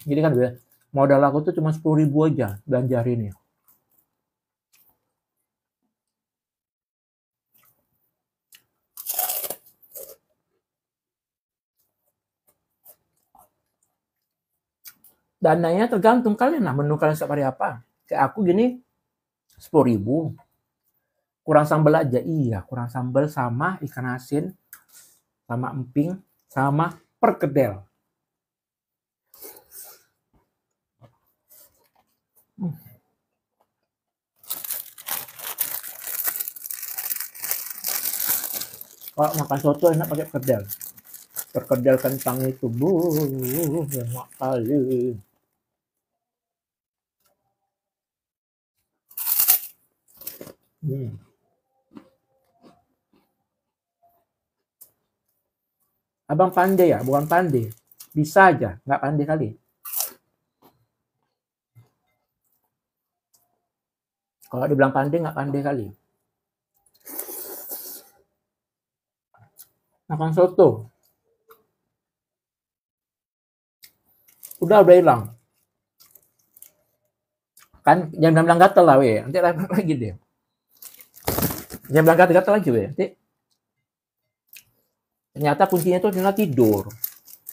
Jadi kan modal aku tuh cuma 10.000 aja belanja hari ini. Dananya tergantung kalian lah, menu kalian setiap hari apa. Kayak aku gini, 10.000. Kurang sambal aja, iya. Kurang sambal sama ikan asin, sama emping, sama perkedel. Kalau makan soto enak pakai perkedel. Perkedel kentang itu, enak kali. Hmm. Abang pandai ya? Bukan pandai. Bisa aja, nggak pandai kali. Kalau dibilang pandai, nggak pandai kali. Makan soto. Udah hilang. Kan jangan bilang gatel lah, weh. Nanti lagi deh. Jangan bilang gatel lagi, weh. Nanti ternyata kuncinya tuh adalah tidur.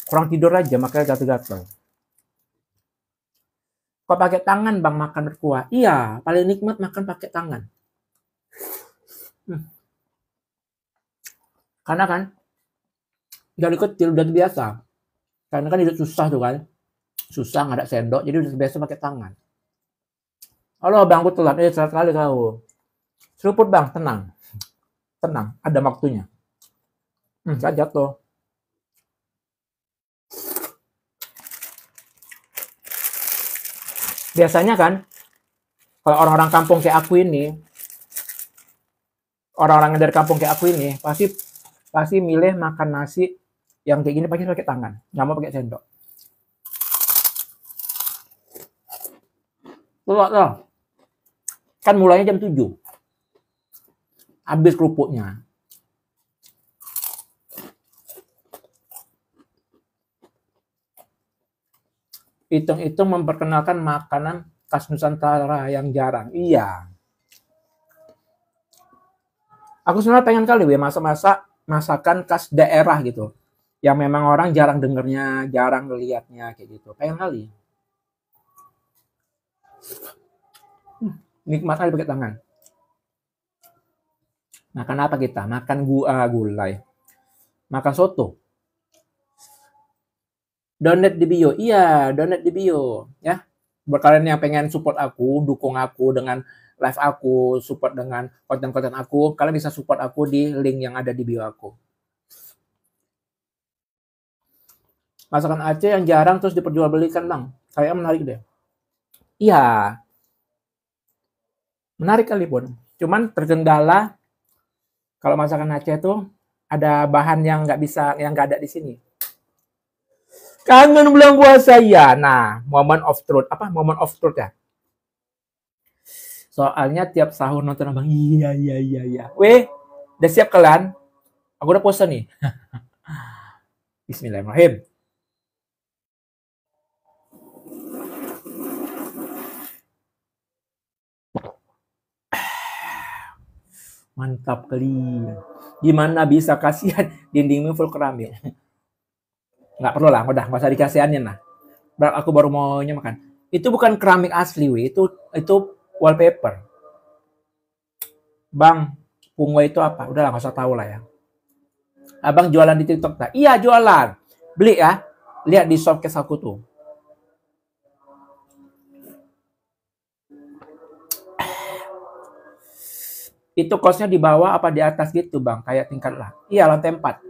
Kurang tidur aja, makanya gatel-gatel. Kok pakai tangan bang makan berkuah? Iya, paling nikmat makan pakai tangan. Karena kan dari kecil udah biasa. Karena kan hidup susah tuh kan. Susah nggak ada sendok, jadi udah biasa pakai tangan. Halo bang, aku telat. Telat kali kau. Seruput bang, tenang. Tenang, ada waktunya. Saya jatuh. Biasanya kan, kalau orang-orang kampung kayak aku ini, orang-orang dari kampung kayak aku ini, pasti milih makan nasi yang kayak gini pakai tangan, nggak mau pakai sendok. Telat lah. Kan mulainya jam 7. Habis kerupuknya. Hitung-hitung memperkenalkan makanan khas Nusantara yang jarang. Iya. Aku sebenarnya pengen kali masak-masak masakan khas daerah gitu. Yang memang orang jarang dengernya, jarang ngeliatnya kayak gitu. Pengen kali. Nikmat kali pakai tangan. Makan apa kita? Makan gulai. Makan soto. Donate di bio. Iya, donate di bio. Ya. Buat kalian yang pengen support aku, dukung aku dengan live aku, support dengan konten-konten aku, kalian bisa support aku di link yang ada di bio aku. Masakan Aceh yang jarang terus diperjualbelikan, Bang. Kayaknya menarik deh. Iya. Menarik kali pun. Cuman terkendala kalau masakan Aceh tuh ada bahan yang nggak ada di sini. Kangen bulan puasa ya. Nah, moment of truth. Apa moment of truth ya? Soalnya tiap sahur nonton abang. Iya. Weh, udah siap kalian? Aku udah puasa nih. Bismillahirrahmanirrahim. Mantap kali. Gimana bisa kasihan dindingmu full keramik? Nggak perlu lah, udah nggak usah dikasihanin lah. Aku baru maunya makan. Itu bukan keramik asli, weh. Itu wallpaper. Bang, Pungo itu apa? Udah lah, nggak usah tahu lah ya. Abang jualan di TikTok tak? Iya jualan. Beli ya. Lihat di shopcase aku tuh. Itu kosnya di bawah apa di atas gitu bang? Kayak tingkat lah. Iya lantai 4.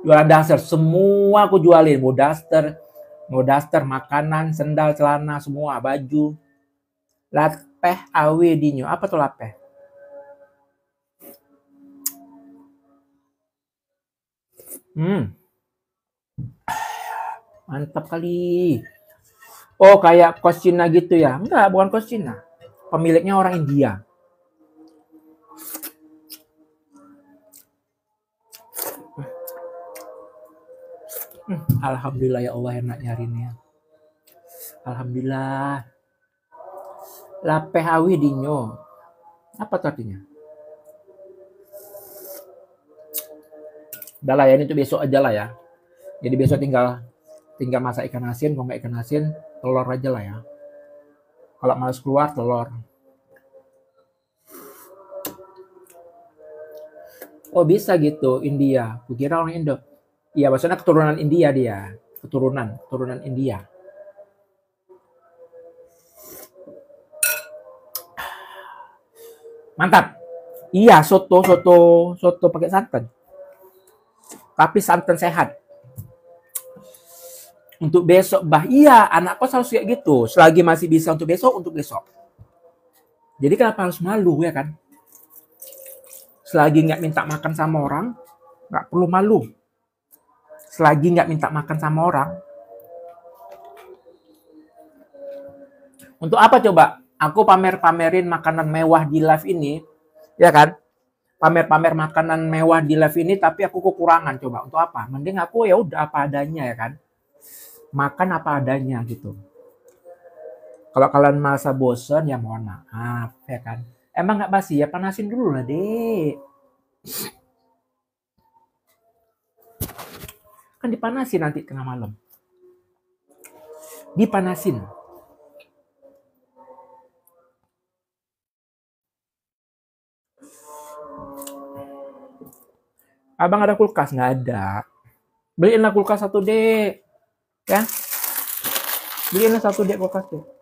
Jualan daster. Semua aku jualin. Mau daster, makanan, sendal, celana, semua. Baju. Lapeh awe dinyo. Apa tuh lapeh? Mantap kali. Oh, kayak kos Cina gitu ya? Enggak, bukan kos Cina. Pemiliknya orang India. Alhamdulillah ya Allah enak nyarinya. Alhamdulillah. Lapeh awi dinyo. Apa tuh artinya? Udah lah ya, ini tuh besok aja lah ya. Jadi besok tinggal masak ikan asin. Kalau nggak ikan asin, telur aja lah ya. Kalau malas keluar, telur. Oh bisa gitu, India. Kukira orang Indo. Iya, maksudnya keturunan India dia. Keturunan India. Mantap. Iya, soto pakai santan. Tapi santan sehat. Untuk besok, iya, anak kos harus kayak gitu. Selagi masih bisa untuk besok. Jadi kenapa harus malu ya kan? Selagi nggak minta makan sama orang, nggak perlu malu. Selagi nggak minta makan sama orang. Untuk apa coba? Aku pamer-pamerin makanan mewah di live ini, ya kan? Pamer-pamer makanan mewah di live ini, tapi aku kekurangan coba. Untuk apa? Mending aku ya udah apa adanya ya kan? Makan apa adanya gitu. Kalau kalian merasa bosen ya mohon maaf ya kan. Emang nggak basi ya panasin dulu lah dek. Kan dipanasin nanti tengah malam. Dipanasin. Abang ada kulkas? Nggak ada. Beliinlah kulkas satu dek. Ya. Beliinlah satu dek kulkas dek.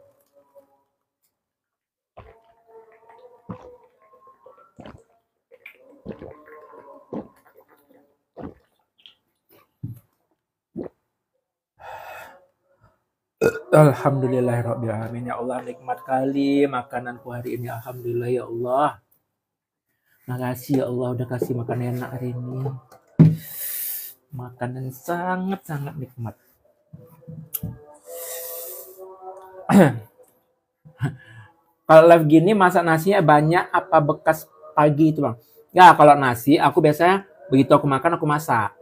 Alhamdulillahirrabbilalamin. Ya Allah, nikmat kali makananku hari ini. Alhamdulillah ya Allah. Makasih ya Allah udah kasih makan enak hari ini. Makanan sangat-sangat nikmat. Kalau live gini masak nasinya banyak apa bekas pagi itu bang? Ya kalau nasi aku biasanya begitu aku makan aku masak.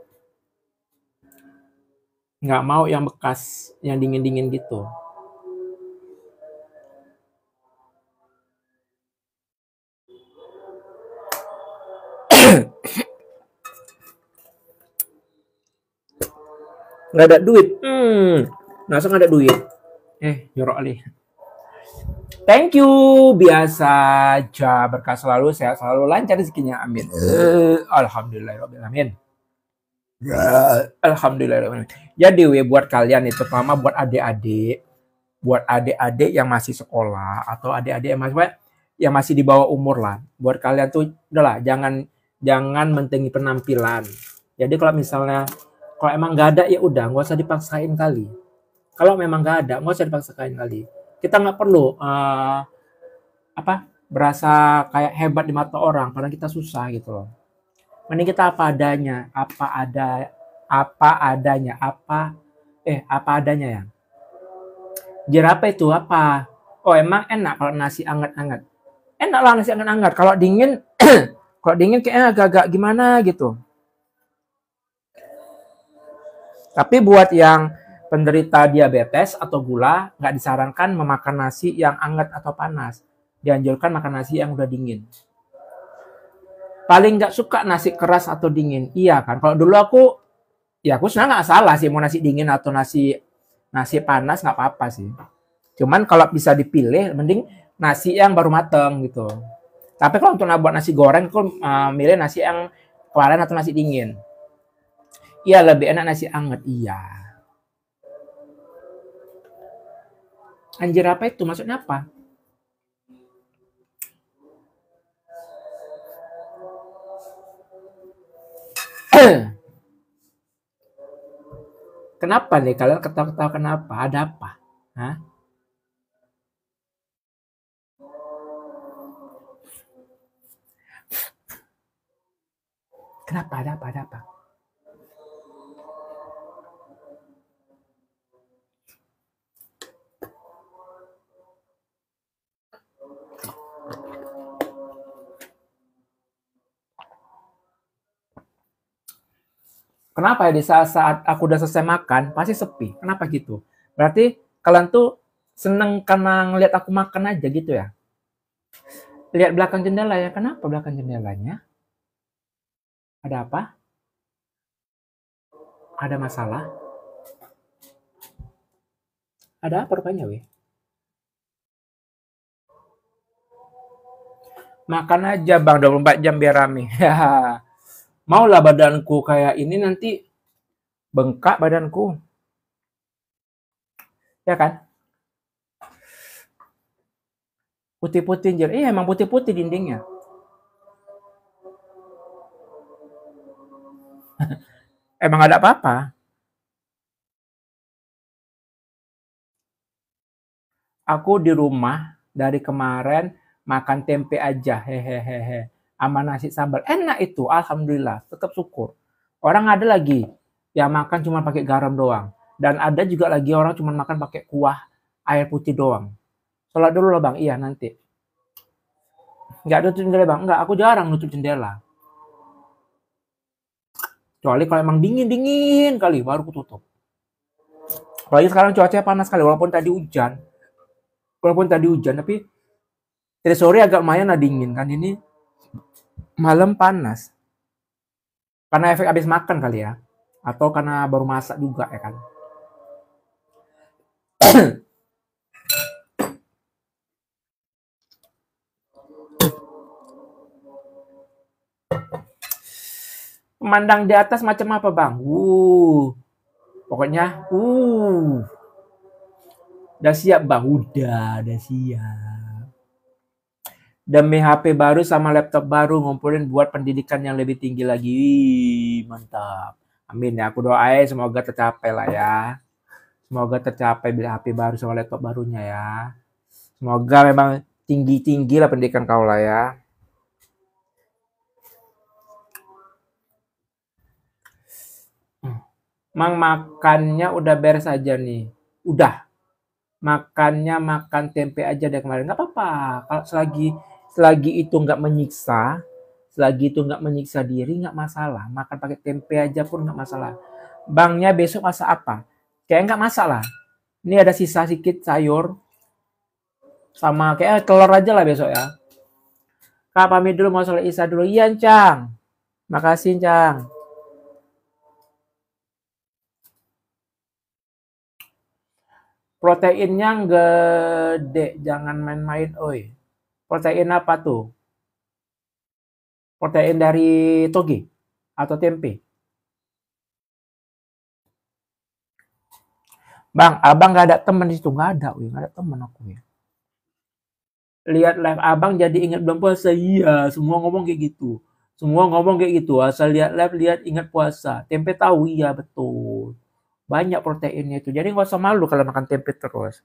Nggak mau yang bekas, yang dingin-dingin gitu. Nggak ada duit. Masa nggak ada duit? Jorok ali. Thank you, biasa aja, berkah selalu, sehat selalu, lancar rezekinya, amin. Alhamdulillahirobbilalamin. Alhamdulillahirobbilalamin. Jadi buat kalian itu, terutama buat adik-adik yang masih sekolah atau adik-adik yang masih di bawah umur lah. Buat kalian tuh udahlah jangan mentinggi penampilan. Jadi kalau misalnya kalau emang nggak ada ya udah nggak usah dipaksain kali. Kalau memang nggak ada nggak usah dipaksain kali. Kita nggak perlu berasa kayak hebat di mata orang karena kita susah gitu loh. Mending kita apa adanya ya. Jerapah itu apa? Oh emang enak kalau nasi anget-anget. Enak lah nasi anget-anget. Kalau dingin kayaknya agak-agak gimana gitu. Tapi buat yang penderita diabetes atau gula, nggak disarankan memakan nasi yang anget atau panas. Dianjurkan makan nasi yang udah dingin. Paling nggak suka nasi keras atau dingin. Iya kan? Kalau dulu aku sebenarnya nggak salah sih mau nasi dingin atau nasi panas nggak apa-apa sih. Cuman kalau bisa dipilih, mending nasi yang baru mateng gitu. Tapi kalau untuk buat nasi goreng, aku milih nasi yang kemarin atau nasi dingin. Iya lebih enak nasi anget, iya. Anjir apa itu? Maksudnya apa? Kenapa nih kalian ketawa-ketawa kenapa? Ada apa? Hah? Kenapa? Ada apa? Ada apa? Kenapa ya di saat aku udah selesai makan pasti sepi? Kenapa gitu? Berarti kalian tuh seneng karena ngeliat aku makan aja gitu ya? Lihat belakang jendela ya? Kenapa belakang jendelanya? Ada apa? Ada masalah? Ada apa rupanya weh? Makan aja bang 24 jam biar rame. Maulah badanku kayak ini nanti bengkak badanku. Ya kan? Putih-putih anjir. Emang putih-putih dindingnya. Emang ada apa-apa? Aku di rumah dari kemarin makan tempe aja. Hehehe. sama nasi sambal. Enak itu, alhamdulillah, tetap syukur. Orang ada lagi yang makan cuma pakai garam doang. Dan ada juga lagi orang cuma makan pakai kuah air putih doang. Sholat dulu lah bang, iya nanti. Nggak nutup jendela bang, nggak, aku jarang nutup jendela. Kecuali kalau emang dingin kali, baru aku tutup. Apalagi sekarang cuacanya panas sekali, walaupun tadi hujan, tapi dari sore agak lumayan lah dingin kan, ini malam panas. Karena efek habis makan kali ya, atau karena baru masak juga ya kan. Memandang di atas macam apa bang? Pokoknya, udah siap bang, udah siap. Demi HP baru sama laptop baru, ngumpulin buat pendidikan yang lebih tinggi lagi. Mantap. Amin ya, aku doain semoga tercapai lah ya. Semoga tercapai beli HP baru sama laptop barunya ya. Semoga memang tinggi-tinggi lah pendidikan kau lah ya. Mang makannya udah beres aja nih. Udah. Makannya makan tempe aja dari kemarin. Nggak apa-apa. Kalau selagi itu nggak menyiksa diri nggak masalah. Makan pakai tempe aja pun nggak masalah. Bangnya besok masak apa? Kayak nggak masalah. Ini ada sisa sedikit sayur sama kayak telur aja lah besok ya. Kak pamit dulu mau sholat isya dulu. Iya Cang. Makasih Cang. Proteinnya gede, jangan main-main, oi. Protein apa tuh? Protein dari toge atau tempe? Bang, abang gak ada temen di situ, gak ada, gak ada temen aku ya. Lihat live abang jadi ingat belum puasa, iya, semua ngomong kayak gitu. Asal lihat live, lihat ingat puasa. Tempe tahu, iya betul. Banyak proteinnya itu, jadi gak usah malu kalau makan tempe terus.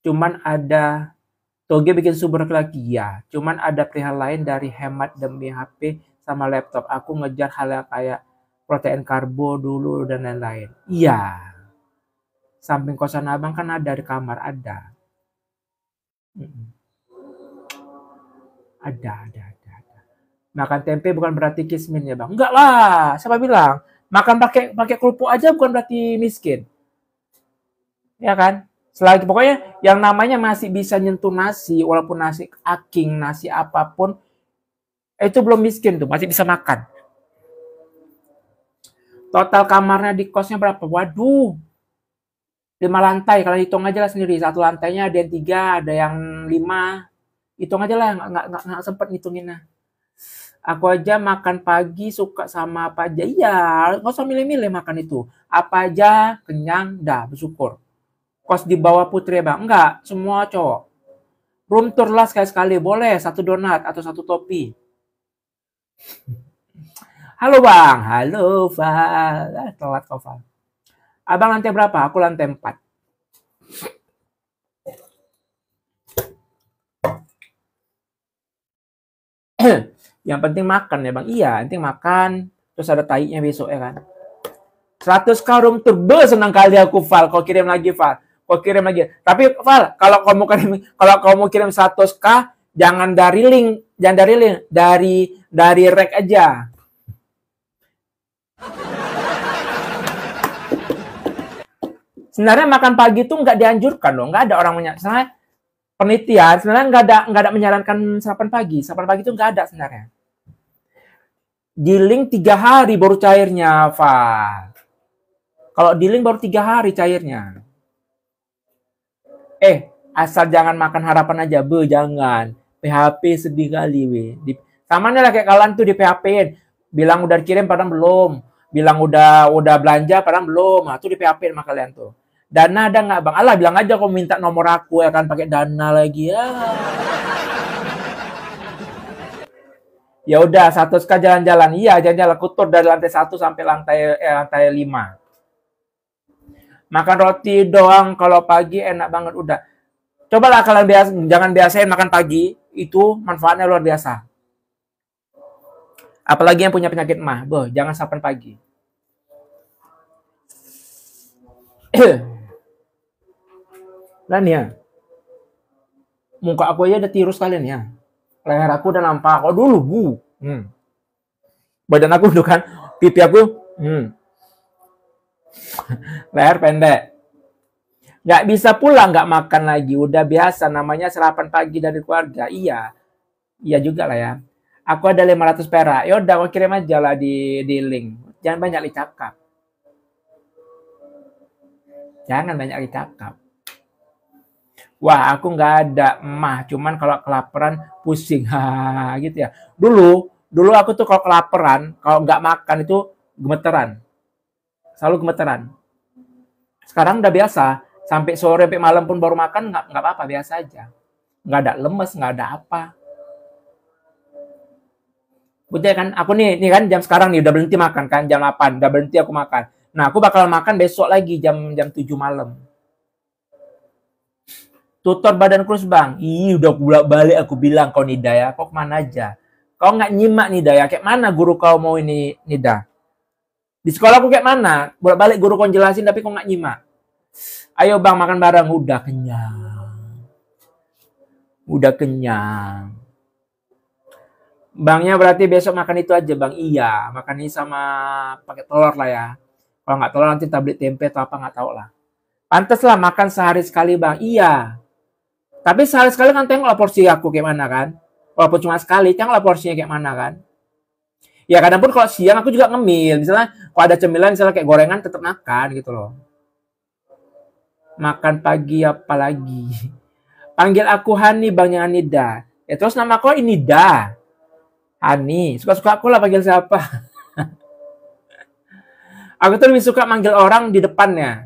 Cuman ada toge bikin subur lagi ya. Cuman ada perihal lain dari hemat demi HP sama laptop. Aku ngejar hal yang kayak protein karbo dulu dan lain-lain. Iya. Samping kosan abang kan ada di kamar, ada. Ada. Makan tempe bukan berarti kismin ya bang. Enggak lah, siapa bilang? Makan pakai kerupuk aja bukan berarti miskin. Ya kan? Selagi pokoknya yang namanya masih bisa nyentuh nasi, walaupun nasi aking, nasi apapun, itu belum miskin tuh, masih bisa makan. Total kamarnya di kosnya berapa? Waduh, 5 lantai, kalau hitung aja lah sendiri. Satu lantainya ada yang 3, ada yang 5. Hitung aja lah, nggak sempet ngitunginnya. Aku aja makan pagi suka sama apa aja. Iya, nggak usah milih-milih makan itu. Apa aja, kenyang, dah, bersyukur. Kos di bawah putri bang? Enggak, semua cowok. Room tour lah sekali-sekali, boleh. 1 donat atau 1 topi. Halo bang, halo Val. Telat kau Val. Abang lantai berapa? Aku lantai 4. Yang penting makan ya bang. Iya, yang penting makan. Terus ada tainya besok ya kan. 100k room tour. Senang kali aku Val. Kau kirim lagi Val. Tapi Val, kalau kamu kirim 100k, jangan dari link, dari rek aja. Sebenarnya makan pagi itu nggak dianjurkan loh, nggak ada orang sebenarnya penelitian sebenarnya nggak ada menyarankan sarapan pagi itu nggak ada sebenarnya. Giling 3 hari baru cairnya, Val. Kalau giling baru 3 hari cairnya. Asal jangan makan harapan aja, jangan. PHP sedih kali, Sama nih lah kayak kalian tuh di PHP-in. Bilang udah kirim padahal belum. Bilang udah belanja padahal belum. Nah, tuh di PHP-in sama kalian tuh. Dana ada nggak bang? Alah bilang aja kau minta nomor aku ya kan pakai Dana lagi ya. Ya udah 100k jalan-jalan. Iya jalan-jalan aku tur dari lantai 1 sampai lantai 5. Makan roti doang kalau pagi enak banget udah. Cobalah kalian jangan biasain makan pagi. itu manfaatnya luar biasa. Apalagi yang punya penyakit mah, jangan sarapan pagi. Dan ya, muka aku aja udah tirus kalian ya. Leher aku udah nampak. Oh dulu, Bu. Badan aku udah kan, pipi aku, leher pendek. Nggak bisa pula nggak makan lagi. Udah biasa, namanya sarapan pagi dari keluarga. Iya juga lah ya. Aku ada 500 perak. Yaudah, aku kirim aja lah di link. Jangan banyak dicakap. Wah, aku nggak ada emah. Cuman kalau kelaparan pusing. Gitu ya. Dulu aku tuh kalau kelaparan, kalau nggak makan itu gemeteran. Selalu gemeteran. Sekarang udah biasa. Sampai sore, sampai malam pun baru makan, nggak apa-apa, biasa aja. Nggak ada lemes, nggak ada apa. Udah kan, aku nih kan jam sekarang nih udah berhenti makan kan, jam 8, udah berhenti aku makan. Nah, aku bakal makan besok lagi jam 7 malam. Tutor badan kurus bang, udah balik aku bilang kau Nida ya, kau kemana aja? Kau nggak nyimak Nida ya, kayak mana guru kau mau ini Nida? Di sekolah aku kayak mana? Balik guru kau jelasin tapi kau nggak nyimak. Ayo bang makan bareng, udah kenyang. Bangnya berarti besok makan itu aja bang. Iya, makan ini sama pakai telur lah ya. Kalau nggak telur nanti tablet tempe atau apa nggak tahu lah. Pantes lah makan sehari sekali bang. Iya. Tapi sehari sekali kan tengoklah porsi aku kayak mana kan. Walaupun cuma sekali, tengoklah porsinya kayak mana kan. Ya kadang pun kalau siang aku juga ngemil. Misalnya kalau ada cemilan misalnya kayak gorengan tetap makan gitu loh. Makan pagi apalagi. Panggil aku Hani bang, jangan Nida. Ya terus nama aku ini Nida. Hani, suka-suka aku lah panggil siapa. Aku tuh lebih suka manggil orang di depannya.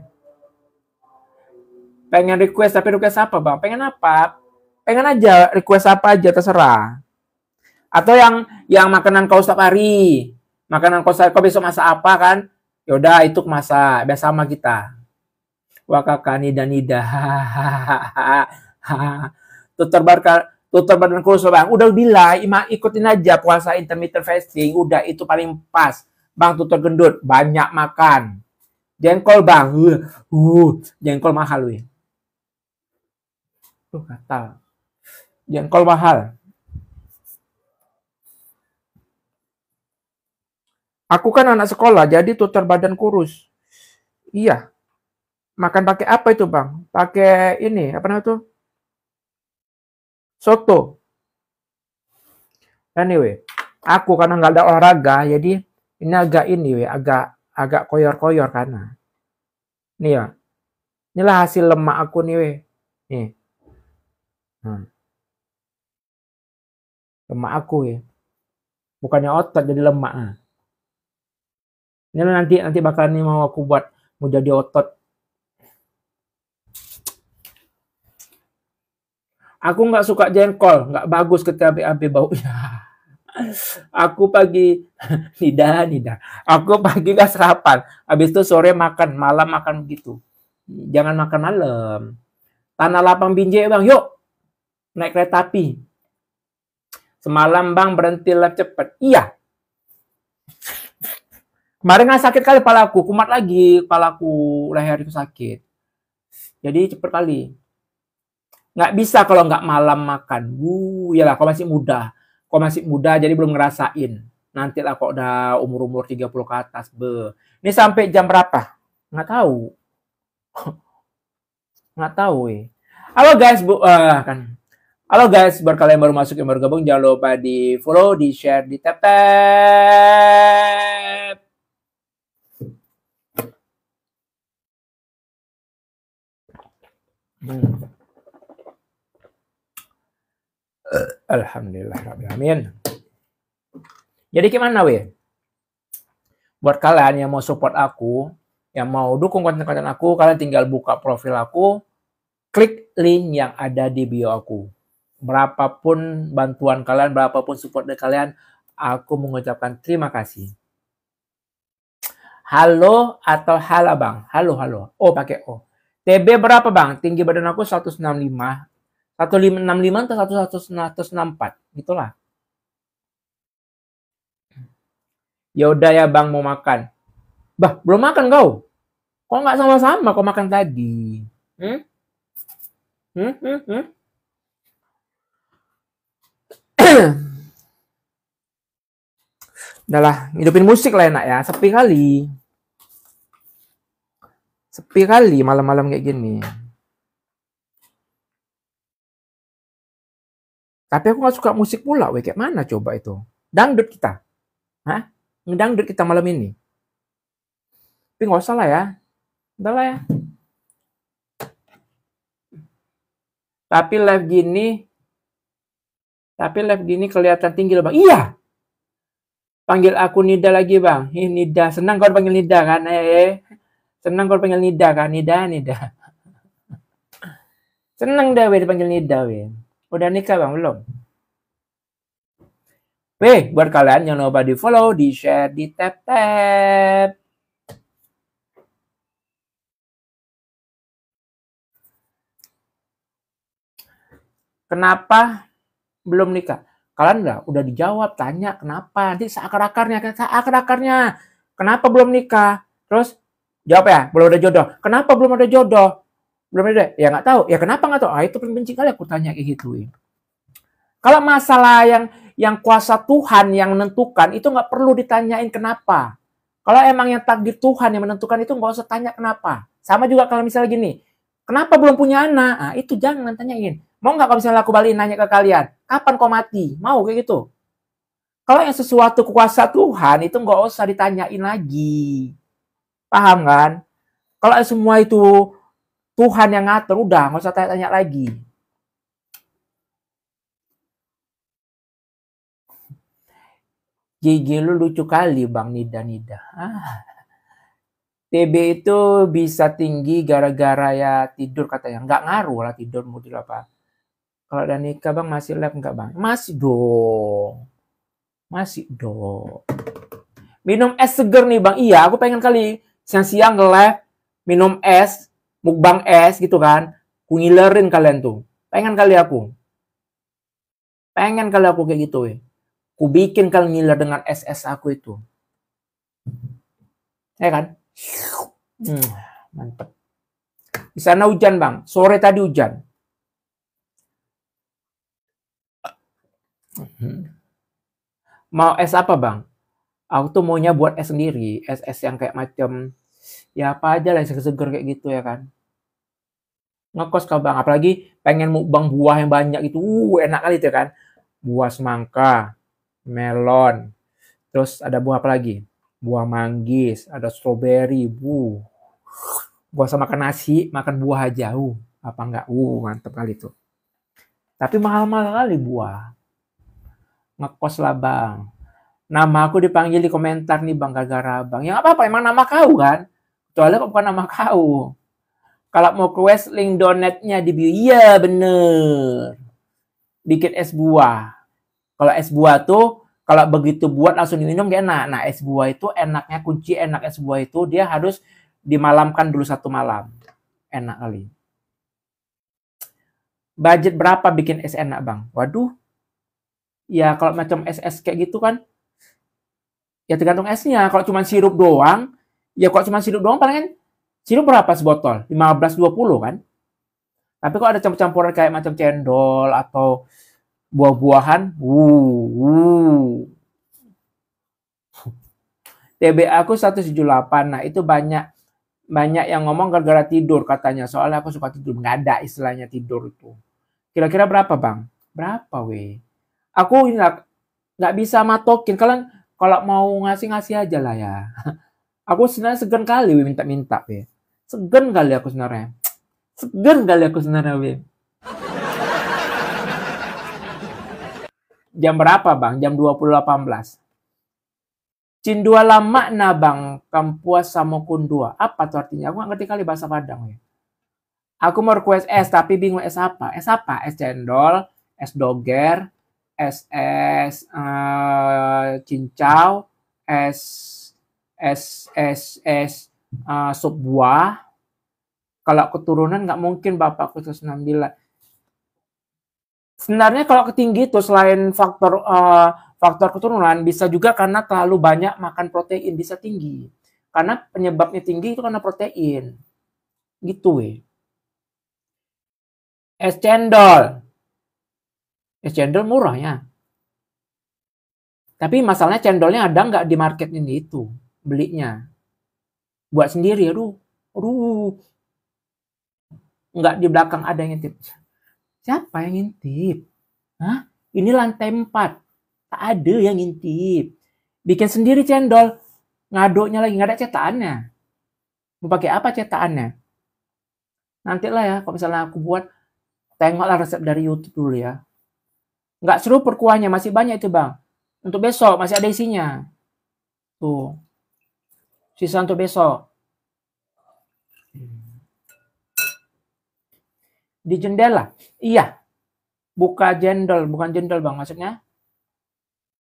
Pengen request, tapi request apa bang? Pengen apa? Pengen aja request apa aja terserah. Atau yang makanan kau setiap hari, makanan kau besok masak apa kan? Yaudah itu masak, biasa sama kita. Wah kakak Nida. Tutor badan kurus bang. Udah bilang, ikutin aja puasa intermittent fasting. Udah itu paling pas. Bang tutor gendut, banyak makan. Jengkol bang, jengkol mahal weh. Tuh kata, jengkol mahal. Aku kan anak sekolah, jadi tutor badan kurus. Iya. Makan pakai apa itu bang? Pakai ini, apa namanya tuh? Soto. Anyway, aku karena nggak ada olahraga, jadi ini agak koyor-koyor karena. Nih ya, inilah hasil lemak aku nih weh. Nih. Lemak aku ya. Bukannya otot jadi lemak. Ini nanti bakalan nih mau aku buat mau jadi otot. Aku nggak suka jengkol, nggak bagus ketika BAB baunya. Aku pagi Nida. Aku pagi gak sarapan. Habis itu sore makan, malam makan begitu. Jangan makan malam. Tanah lapang Binjai bang, yuk naik kereta api. Semalam bang berhenti lah cepet. Iya. Kemarin nggak sakit kali kepalaku, kumat lagi kepalaku, leher itu sakit. Jadi cepet kali. Nggak bisa kalau nggak malam makan. Iyalah, kau masih muda. Kau masih muda jadi belum ngerasain. Nanti lah kok udah umur 30 ke atas. Ini sampai jam berapa? Nggak tahu. Nggak tahu Halo guys, kan. Halo guys, buat kalian baru masuk yang baru gabung, jangan lupa di follow, di share, di tap. Alhamdulillahirrahmanirrahim. Jadi gimana weh? Buat kalian yang mau support aku, yang mau dukung konten-konten aku, kalian tinggal buka profil aku, klik link yang ada di bio aku. Berapapun bantuan kalian, berapapun support dari kalian, aku mengucapkan terima kasih. Halo atau halo bang? Halo. Oh pakai O. TB berapa bang? Tinggi badan aku 165. 1565 atau 1164 gitulah. Ya udah ya Bang, mau makan. Bah, belum makan kau. Kok nggak sama-sama kau makan tadi? Hmm? Hmm? Hmm? Hmm? Udahlah, hidupin musik lah enak ya. Sepi kali. Sepi kali malam-malam kayak gini. Tapi aku nggak suka musik pula, weh. Kayak mana coba itu? Dangdut kita. Hah? Ngedangdut kita malam ini. Tapi nggak usah lah ya. Udah lah ya. Tapi live gini kelihatan tinggi loh Bang. Iya. Panggil aku Nida lagi Bang. Nida. Senang kau panggil Nida kan? Senang kau panggil Nida kan? Nida. Senang dah weh dipanggil Nida weh. Udah nikah Bang belum? Weh, buat kalian yang lupa di follow, di share, di tap. Kenapa belum nikah? Kalian udah dijawab, tanya kenapa. Nanti seakar-akarnya. Kenapa belum nikah? Terus jawab ya, belum ada jodoh. Kenapa belum ada jodoh? Belum ada. Ya nggak tahu. Ya kenapa nggak tahu? Itu penting kali aku tanya kayak gitu. Kalau masalah yang kuasa Tuhan yang menentukan itu nggak perlu ditanyain kenapa. Kalau emang yang takdir Tuhan yang menentukan itu nggak usah tanya kenapa. Sama juga kalau misalnya gini, kenapa belum punya anak? Nah, itu jangan tanyain. Mau nggak kalau misalnya aku balik nanya ke kalian, kapan kau mati? Mau kayak gitu. Kalau yang sesuatu kuasa Tuhan itu nggak usah ditanyain lagi. Paham kan? Kalau semua itu Tuhan yang ngatur, udah nggak usah tanya-tanya lagi. Gigi lu lucu kali Bang Nida. TB itu bisa tinggi gara-gara ya tidur katanya. Nggak ngaruh lah tidur mau tidur apa. Kalau udah nikah Bang masih lab nggak Bang? Masih dong. Minum es seger nih Bang. Iya aku pengen kali siang-siang nge-live minum es, mukbang es gitu kan. Ku ngilerin kalian tuh. Pengen kali aku kayak gitu ya. Ku bikin kalian ngiler dengan es-es aku itu. Ya kan? Mantep. Di sana hujan Bang. Sore tadi hujan. Mau es apa Bang? Aku tuh maunya buat es sendiri. Es-es yang kayak macam ya apa aja lah seger-seger kayak gitu ya kan. Ngekos kah Bang? Apalagi pengen mukbang buah yang banyak itu. Enak kali itu kan. Buah semangka, melon, terus ada buah apa lagi? Buah manggis, ada stroberi, Gua sama makan nasi, makan buah aja. Apa enggak? Mantep kali itu. Tapi mahal-mahal kali buah. Ngekos lah Bang. Nama aku dipanggil di komentar nih Bang gara-gara Bang. Ya apa-apa, emang nama kau kan? Kecuali kok bukan nama kau. Kalau mau request link donatnya di bio. Iya bener. Bikin es buah. Kalau es buah tuh, kalau begitu buat langsung diminum gak enak. Nah es buah itu enaknya, kunci enak es buah itu dia harus dimalamkan dulu 1 malam. Enak kali. Budget berapa bikin es enak Bang? Waduh. Ya kalau macam es-es kayak gitu kan, ya tergantung esnya. Kalau cuma sirup doang, palingan sirup berapa sebotol? 15-20 kan? Tapi kalau ada campur-campuran kayak macam cendol atau buah-buahan, TB aku 178. Nah, itu banyak yang ngomong gara-gara tidur katanya. Soalnya aku suka tidur. Nggak ada istilahnya tidur itu. Kira-kira berapa, Bang? Berapa, weh? Aku nggak bisa matokin. Kalian kalau mau ngasih-ngasih aja lah ya. Aku sebenarnya segan kali minta-minta, weh. Segan kali aku sebenarnya. Weh. Jam berapa, Bang? Jam 20.18. Cindua lama na Bang, kampuas sama kundua. Apa tuh artinya? Aku nggak ngerti kali bahasa Padang, weh. Aku mau request es, tapi bingung es apa. Es apa? Es cendol, es doger, cincau, es sup buah. Kalau keturunan nggak mungkin bapakku 169. Sebenarnya kalau ketinggi itu selain faktor keturunan bisa juga karena terlalu banyak makan protein bisa tinggi. Karena penyebabnya tinggi itu karena protein. Gitu weh. Es cendol. Es cendol murah ya. Tapi masalahnya cendolnya ada nggak di market ini itu belinya. Buat sendiri, aduh, nggak di belakang ada yang ngintip. Siapa yang ngintip? Hah? Ini lantai 4. Tak ada yang ngintip. Bikin sendiri cendol. Ngaduknya lagi, nggak ada cetakannya. Mau pakai apa cetakannya? Nantilah ya, kalau misalnya aku buat, tengoklah resep dari YouTube dulu ya. Nggak seruput kuahnya, masih banyak itu bang. Untuk besok, masih ada isinya. Tuh, sisa untuk besok. Di jendela? Iya, buka jendol, bukan jendol bang, maksudnya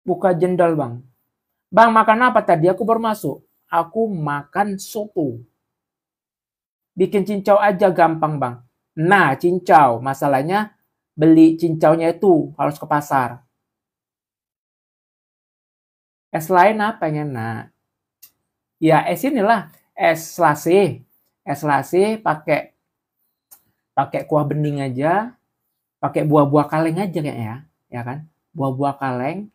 buka jendol bang. Bang makan apa tadi? Aku baru masuk. Aku makan soto. Bikin cincau aja gampang bang. Nah cincau, masalahnya beli cincaunya itu harus ke pasar. Es lain apa yang enak? Ya es inilah, es lase. Es lase pakai kuah bening aja, pakai buah-buah kaleng aja kayaknya, ya kan? Buah-buah kaleng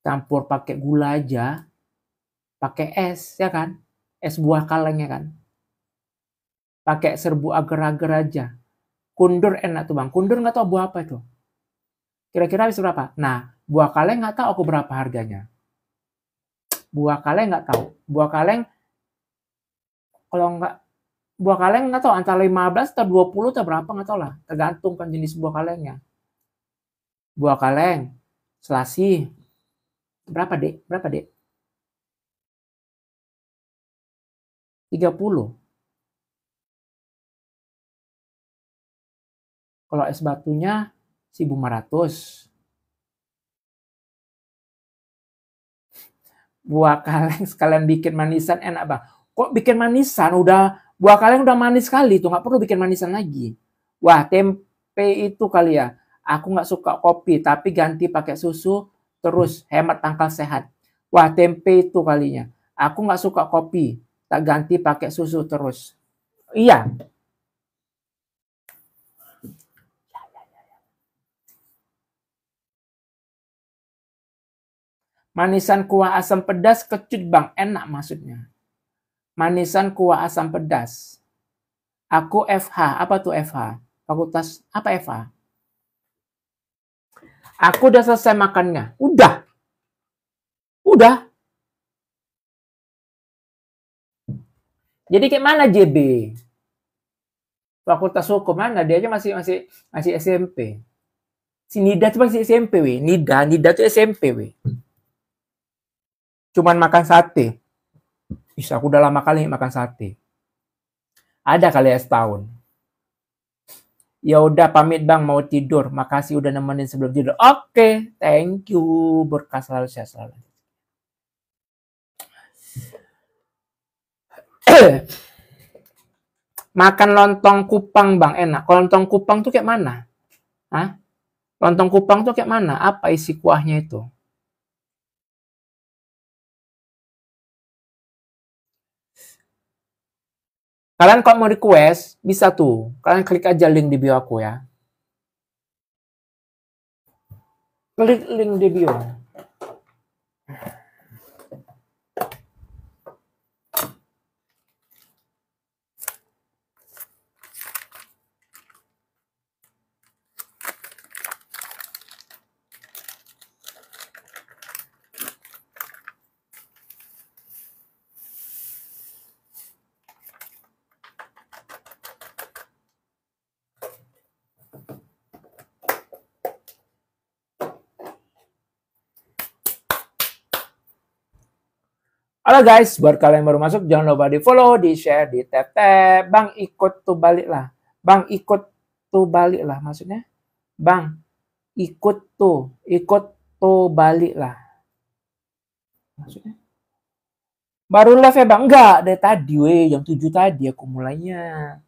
campur pakai gula aja, pakai es ya kan? Es buah kaleng ya kan? Pakai serbu agar-agar aja. Kundur enak tuh bang. Kundur nggak tahu buah apa itu. Kira-kira habis berapa? Nah, buah kaleng nggak tahu aku berapa harganya. Buah kaleng nggak tahu. Buah kaleng kalau nggak buah kaleng nggak tahu antara 15 atau 20 atau berapa nggak tahu lah. Tergantung kan jenis buah kalengnya. Buah kaleng, selasi. Berapa dek? Berapa dek? 30. Kalau es batunya 1.500. Buah kaleng sekalian bikin manisan enak bang. Kok bikin manisan udah buah kaleng udah manis sekali tuh nggak perlu bikin manisan lagi. Wah tempe itu kali ya. Aku nggak suka kopi tapi ganti pakai susu terus hemat tangkal sehat. Wah tempe itu kalinya. Aku nggak suka kopi tak ganti pakai susu terus. Iya. Manisan kuah asam pedas kecut bang enak maksudnya. Manisan kuah asam pedas. Aku FH. Apa tuh FH? Fakultas apa FH? Aku udah selesai makannya. Udah. Udah. Jadi kayak mana JB? Fakultas Hukum mana? Dia aja masih SMP. Si Nida tuh masih SMP, weh. Nida tuh SMP, weh. Cuman makan sate. Bisa aku udah lama kali makan sate. Ada kali ya setahun. Ya udah pamit bang mau tidur. Makasih udah nemenin sebelum tidur. Oke, thank you. Berkah selalu sehat selalu. Makan lontong kupang bang enak. Kalau lontong kupang tuh kayak mana? Hah? Lontong kupang tuh kayak mana? Apa isi kuahnya itu? Kalian kalau mau request, bisa tuh. Kalian klik aja link di bio aku ya. Klik link di bio. Halo guys, buat kalian yang baru masuk jangan lupa di follow, di share, di tap. Bang ikut tuh balik lah. Bang ikut tuh balik lah maksudnya. Bang ikut tuh balik lah. Maksudnya. Baru live ya bang? Enggak, dari tadi weh, jam 7 tadi aku mulainya.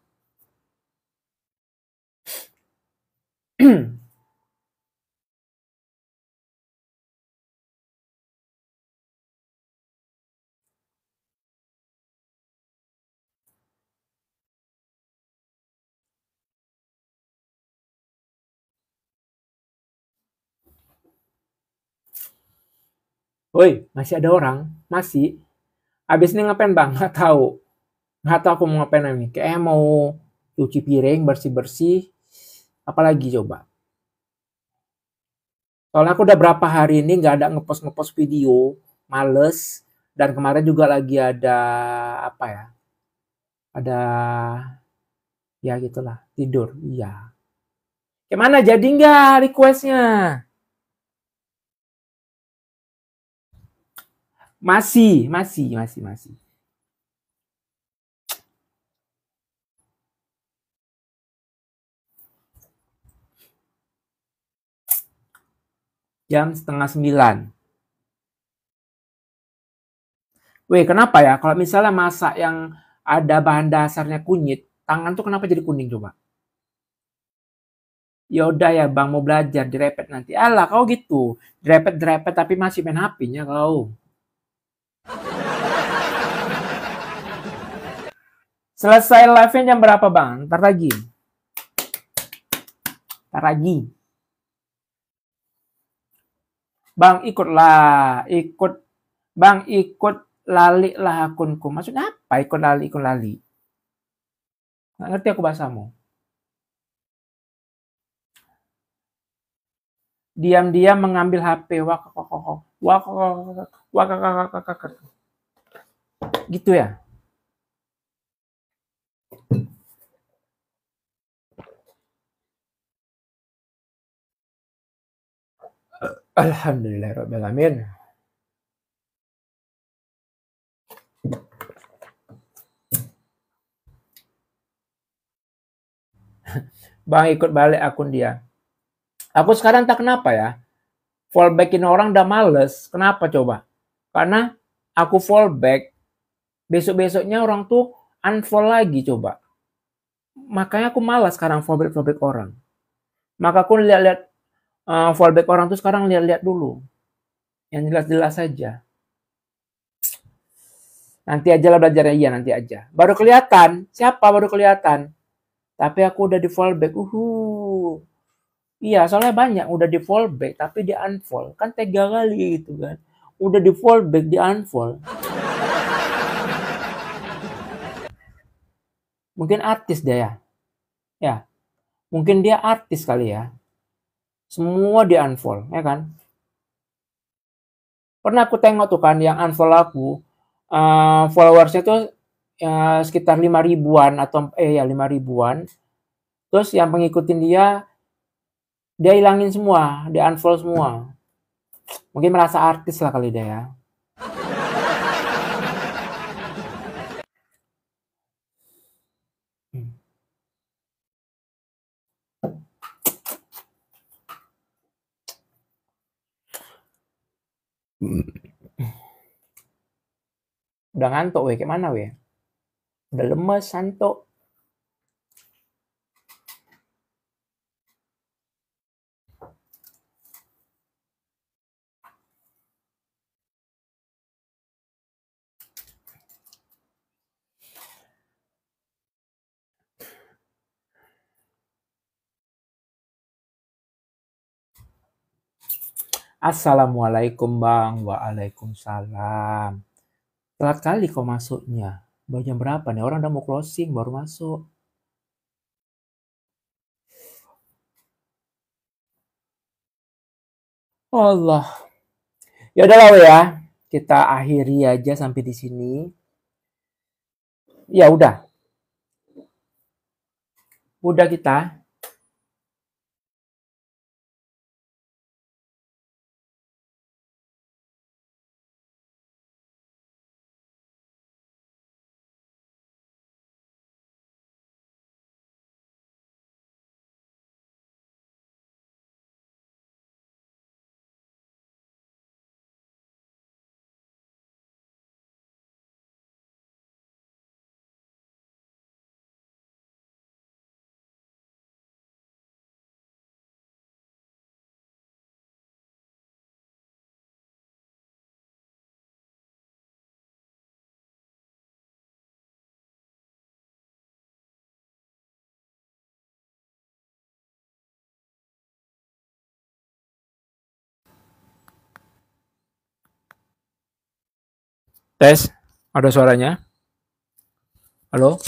Woi, masih ada orang? Masih? Abis ini ngapain bang? Nggak tahu. Nggak tahu aku mau ngapain ini. Kayaknya mau cuci piring, bersih-bersih. Apalagi coba. Soalnya aku udah berapa hari ini nggak ada ngepost-ngepost video. Males. Dan kemarin juga lagi ada apa ya? Ada ya gitulah. Tidur. Iya. Gimana jadi nggak requestnya? Masih. Jam setengah 9. Weh, kenapa ya? Kalau misalnya masak yang ada bahan dasarnya kunyit, tangan tuh kenapa jadi kuning coba? Ya udah ya bang, mau belajar direpet nanti. Alah, kau gitu. Direpet tapi masih main HP-nya kau. Selesai live-nya jam berapa bang? Ntar lagi. Ntar lagi. Bang ikutlah. Ikut. Bang ikut lali lah akunku. Maksudnya apa ikut lali, ikut lali? Nggak ngerti aku bahasamu. Diam-diam mengambil HP. Wak. Gitu ya. Alhamdulillahirrahmanirrahim. Bang ikut balik akun dia. Aku sekarang tak kenapa ya. Fallbackin orang udah males. Kenapa coba? Karena aku fallback, besok-besoknya orang tuh unfollow lagi coba. Makanya aku malas sekarang fallback orang. Maka aku lihat-lihat fallback orang tuh sekarang lihat-lihat dulu. Yang jelas-jelas saja. Nanti aja lah belajarnya, iya nanti aja. Baru kelihatan, siapa baru kelihatan. Tapi aku udah di fallback. Iya, soalnya banyak udah di fallback tapi di unfollow. Kan tega kali gitu kan. Udah di fallback di unfollow. Mungkin artis dia ya. Ya, mungkin dia artis kali ya. Semua di unfollow, ya kan? Pernah aku tengok tuh kan yang unfollow aku, followersnya tuh sekitar 5 ribuan atau ya 5 ribuan. Terus yang pengikutin dia hilangin semua, dia unfollow semua. Mungkin merasa artis lah kali dia ya. Udah ngantuk weh, kayak mana weh? Udah lemes, ngantuk. Assalamualaikum bang, waalaikumsalam. Telat kali kau masuknya. Baru jam berapa nih? Orang udah mau closing baru masuk. Allah. Ya udahlah weh ya. Kita akhiri aja sampai di sini. Ya udah. Udah kita. Tes, ada suaranya? Halo?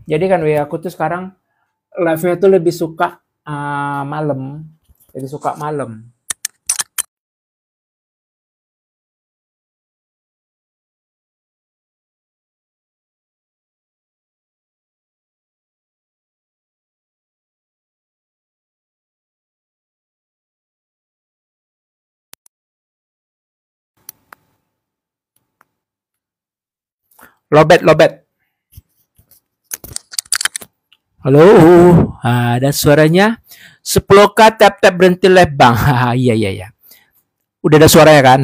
Jadi kan aku tuh sekarang live-nya tuh lebih suka malam. Lebih suka malam. Lobet, lobet. Halo, ada suaranya. 10K tap-tap berhenti live bang. Iya, iya, iya. Udah ada suaranya kan?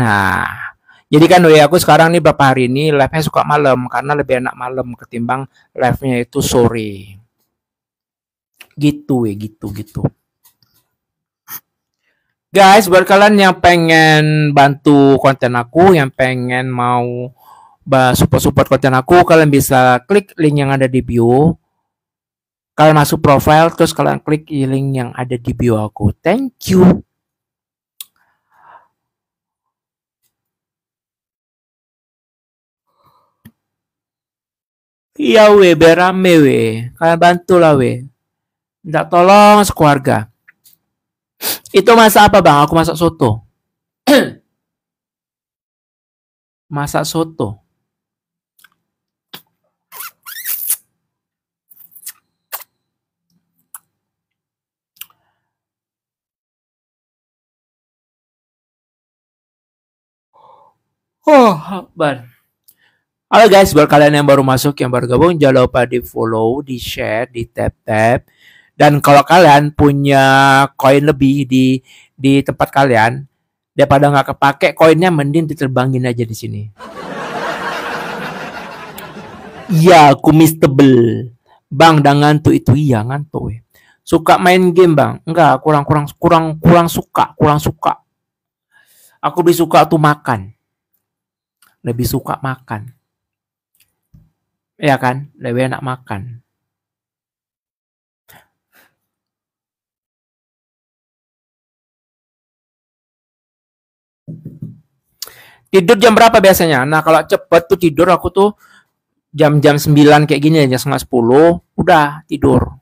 Jadi kan aku sekarang nih beberapa hari ini live-nya suka malam. Karena lebih enak malam ketimbang live-nya itu sore. Gitu gitu. Guys, buat kalian yang pengen bantu konten aku, yang pengen mau support konten aku, kalian bisa klik link yang ada di bio. Kalian masuk profile, terus kalian klik link yang ada di bio aku. Thank you. Iya biar rame Kalian bantu lah Minta tolong sekeluarga. Itu masak apa bang? Aku masak soto. Masak soto. Bar. Halo guys, buat kalian yang baru masuk, yang baru gabung, jangan lupa di follow, di share, di tap. Dan kalau kalian punya koin lebih di tempat kalian, daripada nggak kepake koinnya, mending diterbangin aja di sini. Iya, aku mistable. Bang, dah ngantuk itu. Iya, ngantuk. Suka main game, Bang? Enggak, kurang suka. Aku lebih suka tuh makan. Lebih suka makan. Ya kan? Lebih enak makan. Tidur jam berapa biasanya? Nah, kalau cepet tuh tidur aku tuh jam-jam 9 kayak gini, jam setengah 10, udah tidur.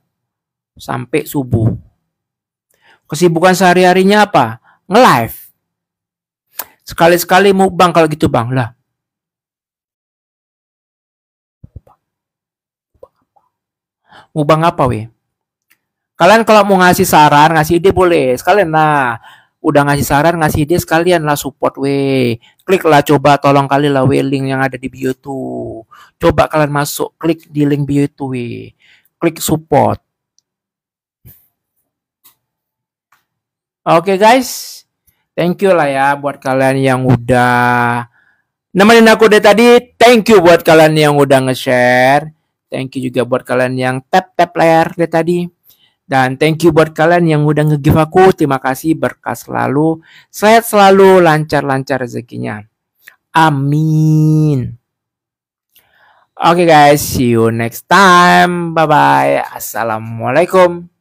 Sampai subuh. Kesibukan sehari-harinya apa? Nge-live. Sekali-sekali mukbang kalau gitu bang. Lah. Mukbang apa Kalian kalau mau ngasih saran, ngasih ide boleh. Sekalian lah. Udah ngasih saran, ngasih ide sekalian lah support Klik lah coba tolong kali lah link yang ada di bio tuh. Coba kalian masuk, klik di link bio itu Klik support. Oke guys. Thank you lah ya buat kalian yang udah nemenin aku dari tadi. Thank you buat kalian yang udah nge-share. Thank you juga buat kalian yang tap layar dari tadi. Dan thank you buat kalian yang udah nge-give aku. Terima kasih, berkah selalu. Sehat selalu, lancar-lancar rezekinya. Amin. Oke guys, see you next time. Bye-bye. Assalamualaikum.